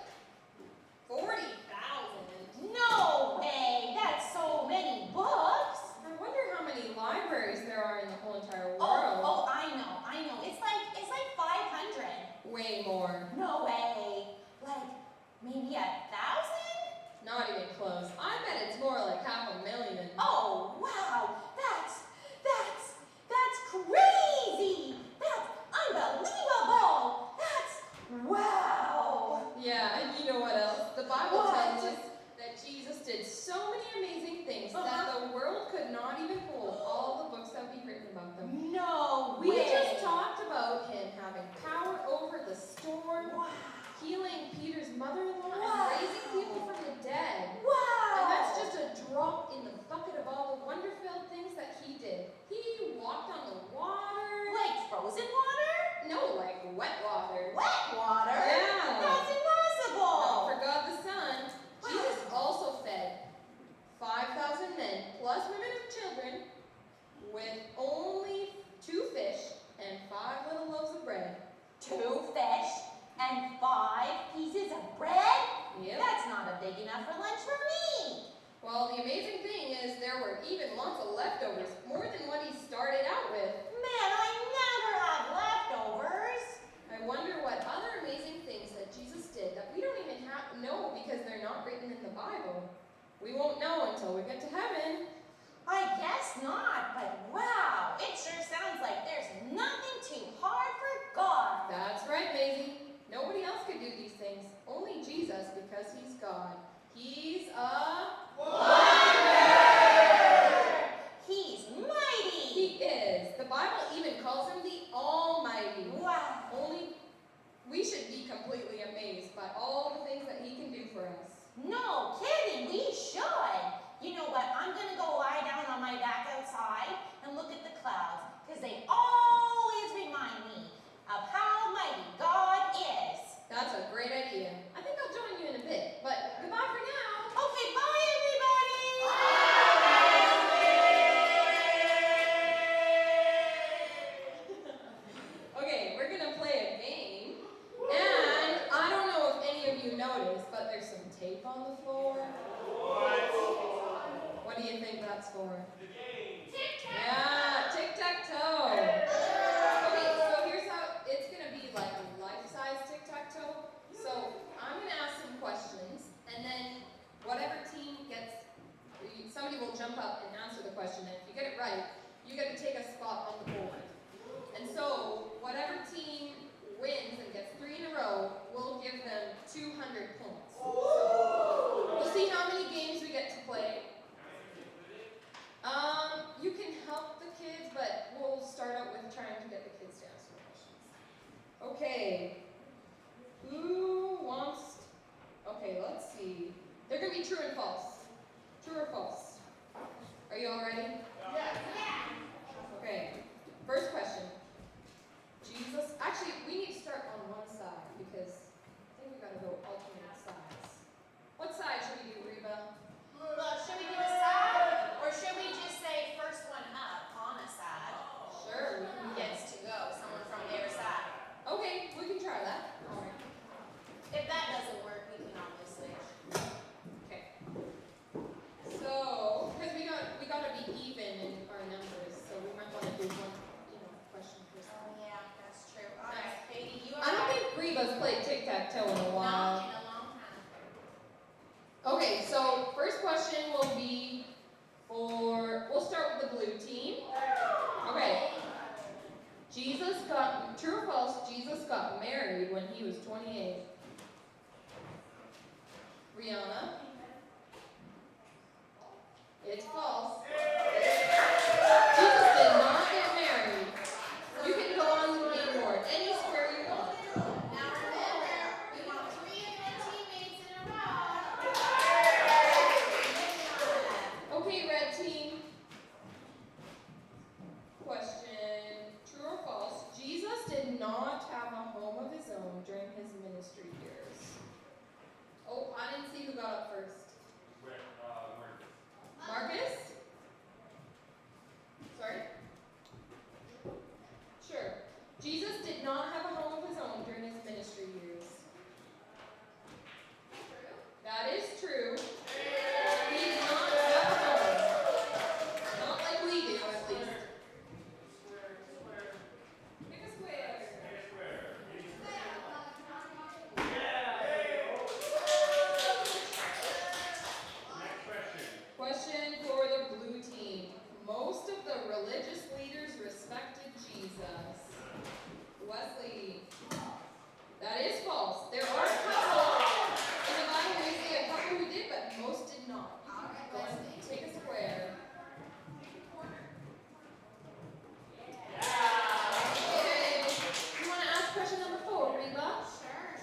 40,000. No way, that's so many books. I wonder how many libraries there are in the whole entire world. Oh, I know. It's like 500. Way more. No way. Like maybe 1,000? Not even close. I bet it's more like 500,000. Oh wow, that's crazy. That's unbelievable. Wow. Yeah, and you know what else? The Bible What? tells us that Jesus did so many amazing things that the world could not even hold all the books that we've written about them. No We way. just talked about him having power over the storm, Wow. healing Peter's mother-in-law, Wow. and raising people from the dead. Wow. And that's just a drop in the bucket of all the wonder-filled things that he did. He walked on the water. Like frozen water? No, like wet water. Wet water? Yeah. That's impossible. Not for God the Son. Jesus also fed 5,000 men, plus women and children, with only 2 fish and 5 little loaves of bread. 2 fish and 5 pieces of bread? Yep. That's not big enough for lunch for me. Well, the amazing thing is there were even lots of leftovers, more than what he started out with. Man, I never have leftovers. I wonder what other amazing things that Jesus did that we don't even know because they're not written in the Bible. We won't know until we get to heaven. I guess not, but wow, it sure sounds like there's nothing too hard for God. That's right, Maisie. Nobody else could do these things. Only Jesus, because he's God. He's a wonder. He's mighty. He is. The Bible even calls him the Almighty. Wow. Only we should be completely amazed by all the things that he can do for us. No kidding, we should. You know what, I'm gonna go lie down on my back outside and look at the clouds, because they always remind me of how mighty God is. That's a great idea. I think I'll join you in a bit, but goodbye for now. Okay, bye everybody. Okay, we're gonna play a game, and I don't know if any of you noticed, but there's some tape on the floor. What do you think that's for? The game. Yeah, tic-tac-toe. Okay, so here's how it's gonna be like a life-size tic-tac-toe. So I'm gonna ask some questions, and then whatever team somebody will jump up and answer the question, and if you get it right, you get to take a spot on the board. And so, whatever team wins and gets 3 in a row, we'll give them 200 points. We'll see how many games we get to play. You can help the kids, but we'll start out with trying to get the kids to answer the questions. Okay. Who wants... Okay, let's see. They're going to be true and false. True or false? Are you all ready? Okay. First question. Jesus... Actually, we need to start on one side because I think we've got to go alternate sides. What side should we do, Reba? Well, should we do a side, or should we just say first one up on a side Sure. gets to go, someone from their side? Okay, we can try that. All right. If that doesn't work, we can always switch. Okay. So, because we got to be even in our numbers, so we might want to do one, question per side. Oh, yeah, that's true. All right, Katie, you are I don't think Reba's played tic-tac-toe in a while. not in a long time. Okay, so first question will be we'll start with the blue team. Okay. True or false, Jesus got married when he was 28. Rihanna? It's false. Jesus did not get married. You can go on the game board any square you want. Now remember, we want 3 of your teammates in a row. Okay, red team. Question, true or false? Jesus did not have a home of his own during his ministry years. Oh, I didn't see who got up first. Marcus? Sorry? Sure. Jesus did not have a home of his own during his ministry years. That is true. He did not have a home. Not like we do, at least. Pick a square. Question for the blue team. Most of the religious leaders respected Jesus. Wesley. That is false. There are a couple. In the Bible we see a couple who did, but most did not. All right, Go ahead, Wesley. take a square. Okay. You want to ask question number 4, Reba? Sure.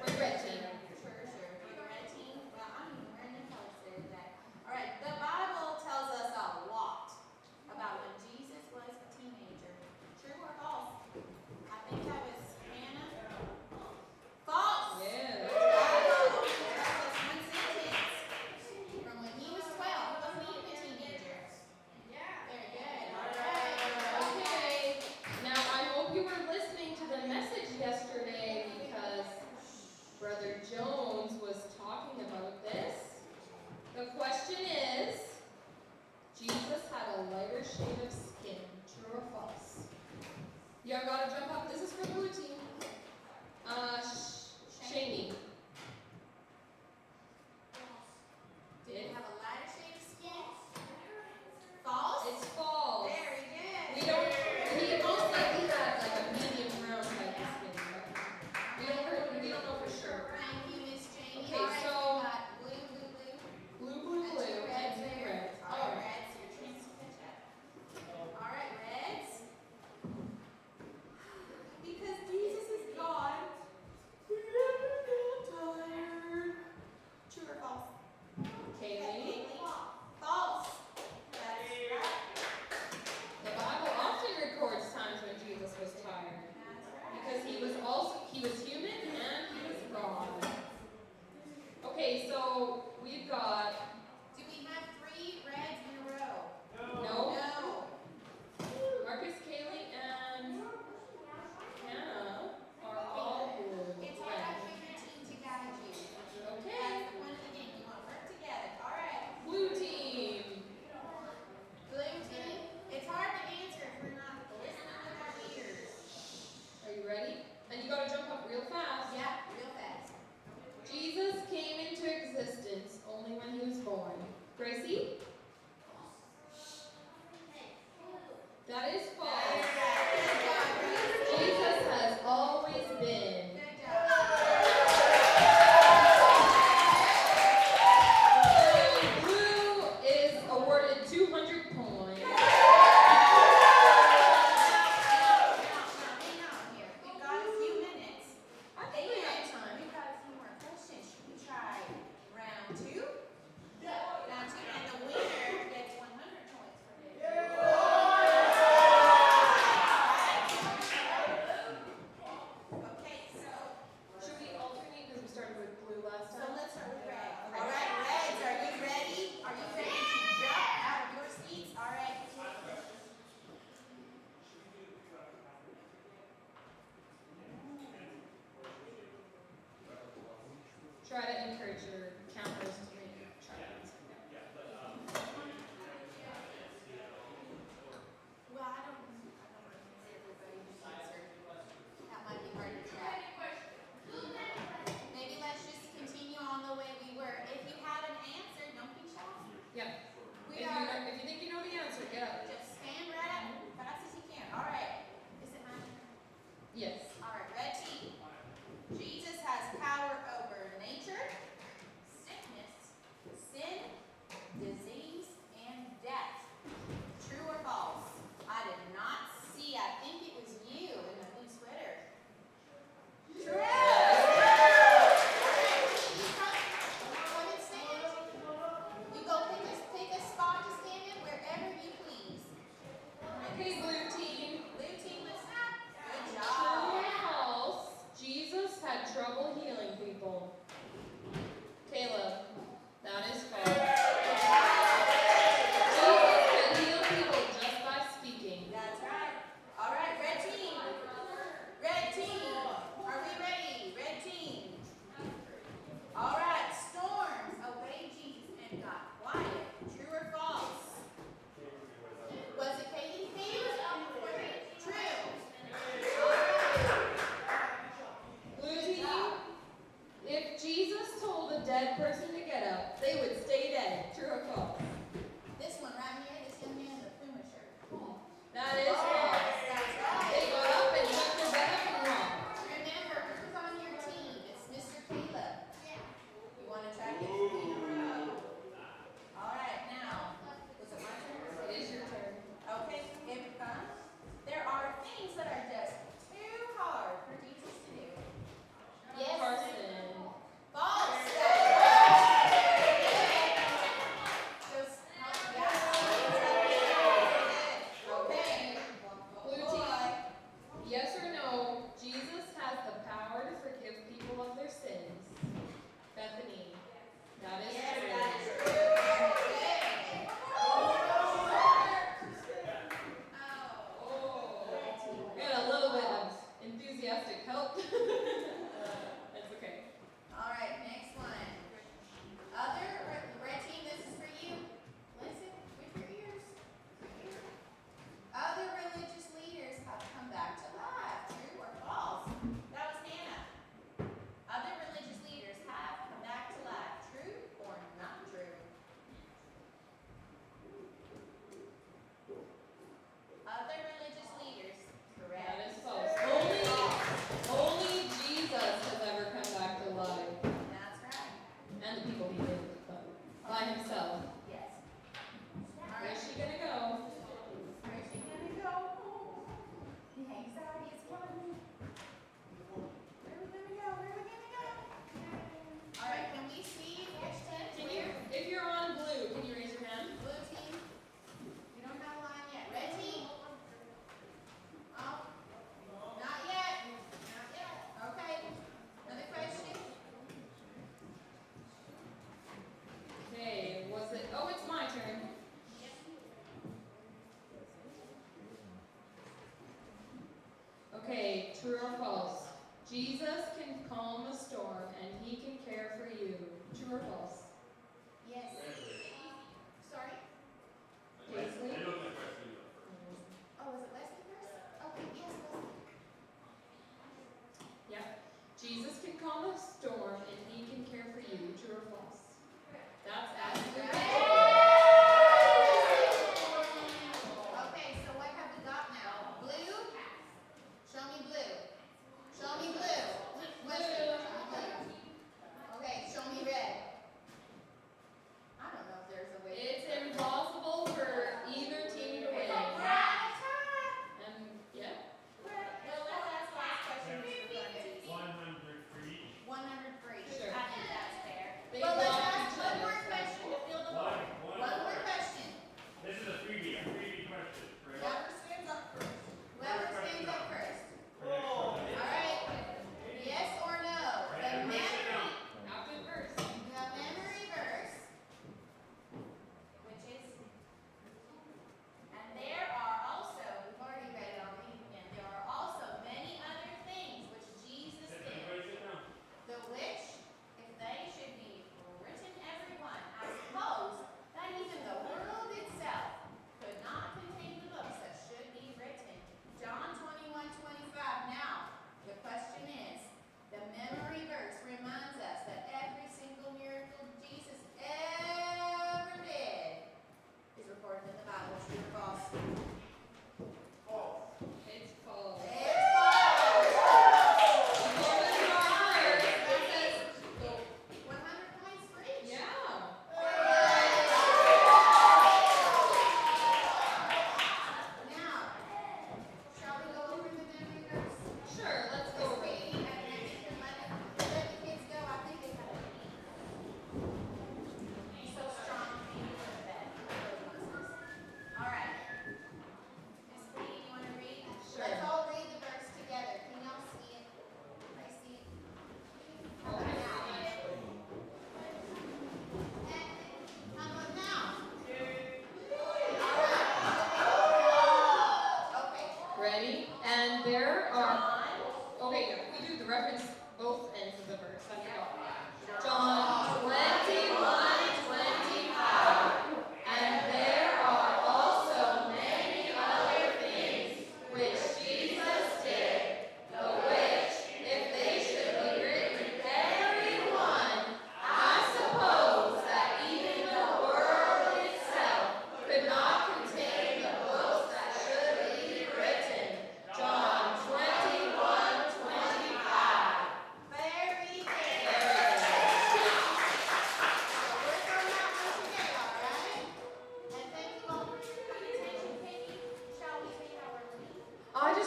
For the red team. Sure. For the red team, well, I don't even wear any colors there today. All right, the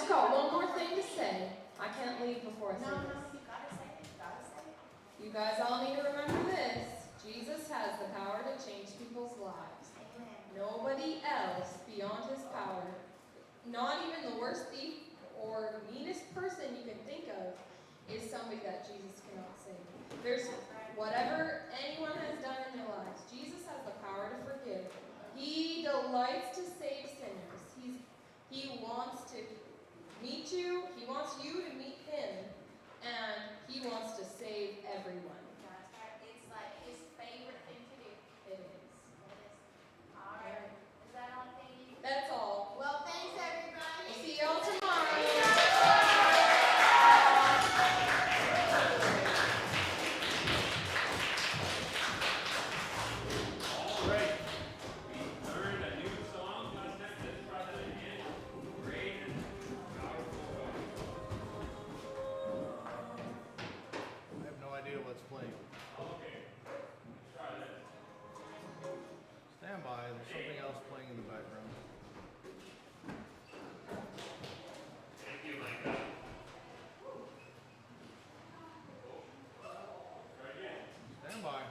just got one more thing to say. I can't leave before I say No, this. you gotta say it, you gotta say it. You guys all need to remember this. Jesus has the power to change people's lives. Amen. Nobody else beyond his power, not even the worst thief or meanest person you can think of, is somebody that Jesus cannot save. There's whatever anyone has done in their lives, Jesus has the power to forgive. He delights to save sinners. He wants to meet you, he wants you to meet him, and he wants to save everyone. That's right. It's like his favorite thing to do. It is. It is. All right. Is that all, Katie? That's all. Well, thanks, everybody. See y'all tomorrow. All right. We learned a new song. Last time this brother again. Great and powerful song. I have no idea what's playing. Okay. Try this. Stand by, there's something else playing in the background. Thank you, Micah. Try again. Stand by.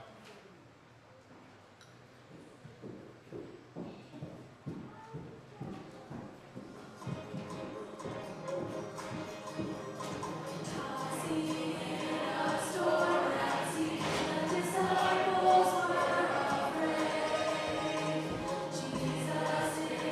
Jesus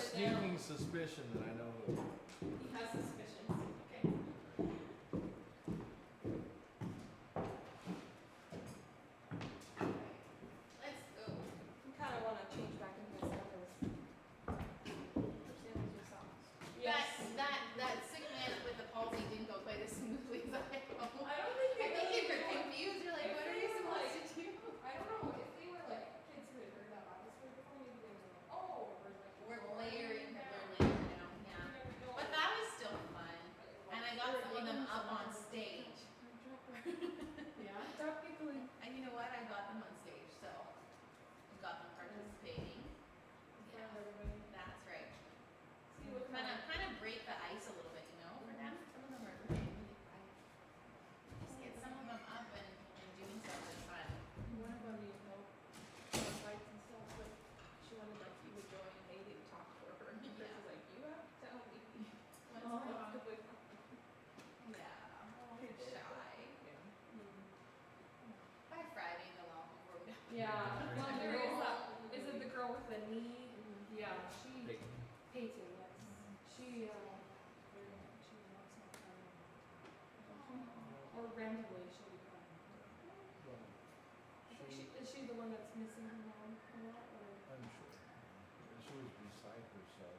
sneaking suspicion that I know who. He has suspicions. Okay. Let's go. I kind of want to change back into my slippers. That sick man with the palsy didn't go quite as smoothly as I hoped. I don't think I think really you were do. confused. You're like, If what are they you were supposed like- to do? I don't know if they were like kids who had heard that atmosphere before, maybe they were like, oh, we're like We're layering down. down, You yeah. never know. But that was still fun. And I got some of them up on stage. Yeah, technically. And you know what? I got them on stage, so I got them participating. Yeah, that's right. See what Kind of break the ice a little bit, you know, for them. Some of them are really quiet. Just get some of them up and doing something fun. One of them, you know, fights and stuff, like, she wanted like you would join and maybe talk for her. And Chris was like, you have to tell me. What's Oh. wrong? Like, Yeah. It's Shy. By Friday, they'll all be broken. yeah, well, there is that, is it the girl with the knee? Yeah, she, Peyton, yes. She, very much, she wants my time. Or randomly she'll be crying. I think is she the one that's missing her mom a lot, or? I'm sure. She was beside herself.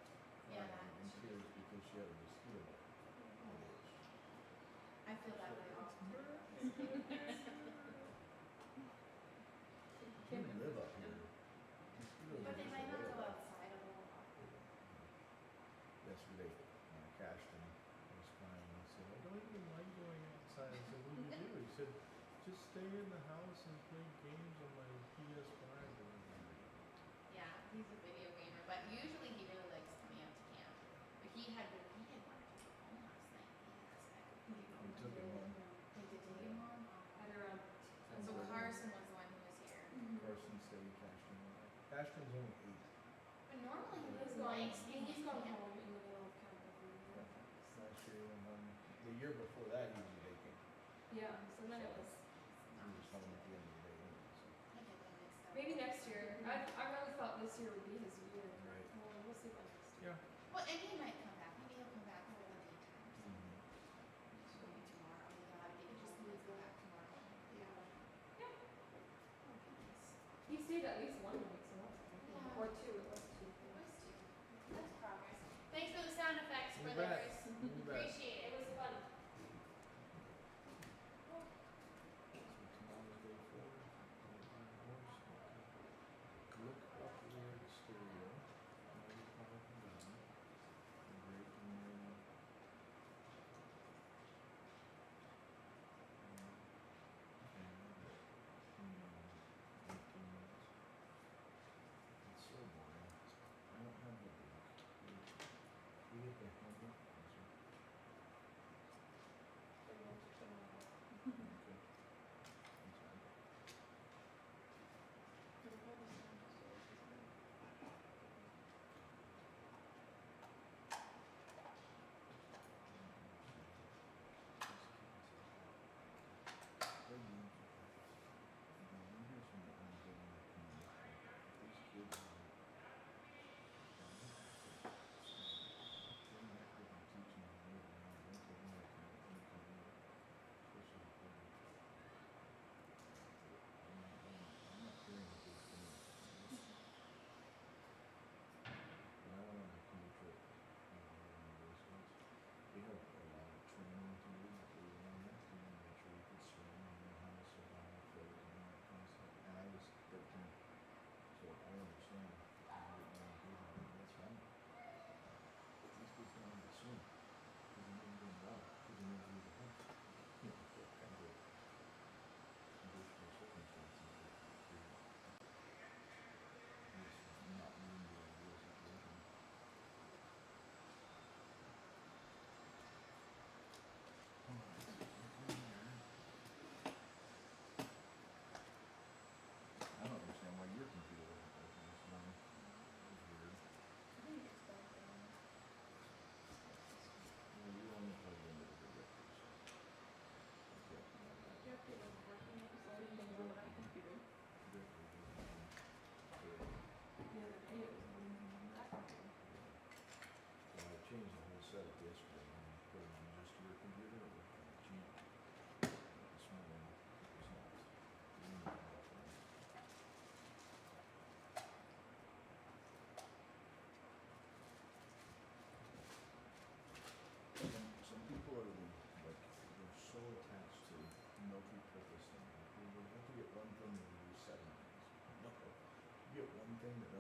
Yeah, crying in tears because she had a mosquito bite. I feel that way often. You can't live up here. Mosquitoes But are they just might not there. go outside a little. Yesterday, Cashton was crying and said, I don't even like going outside. I said, what do you do? He said, just stay in the house and play games on my PS5. Yeah, he's a video gamer, but usually he really likes coming out to camp. But he had wanted to go home last night. He asked We took him home. He did take him home. At around. And so Carson was the one who was here. Carson stayed, Cashton. Cashton's only 8. But normally he He's really gone, likes being he's in gone camp. home in the middle of camp every year. Last year he went home. The year before that he was vacant. Yeah, so then it was, He was home at the end of the day anyway, so. I get them mixed up. maybe next year. I really thought this year would be his year. Right. Well, we'll see about next year. Yeah. Well, and he might come back. Maybe he'll come back for the daytime. Maybe tomorrow. Yeah, maybe just let's go back tomorrow. Yeah. Yeah. Oh, goodness. He stayed at least 1 week, so that's good. Yeah. Or 2, it was 2. Us too. That's progress. Thanks for the sound effects, You bet. brothers. You bet. Appreciate It it. was fun.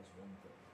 That's one thing.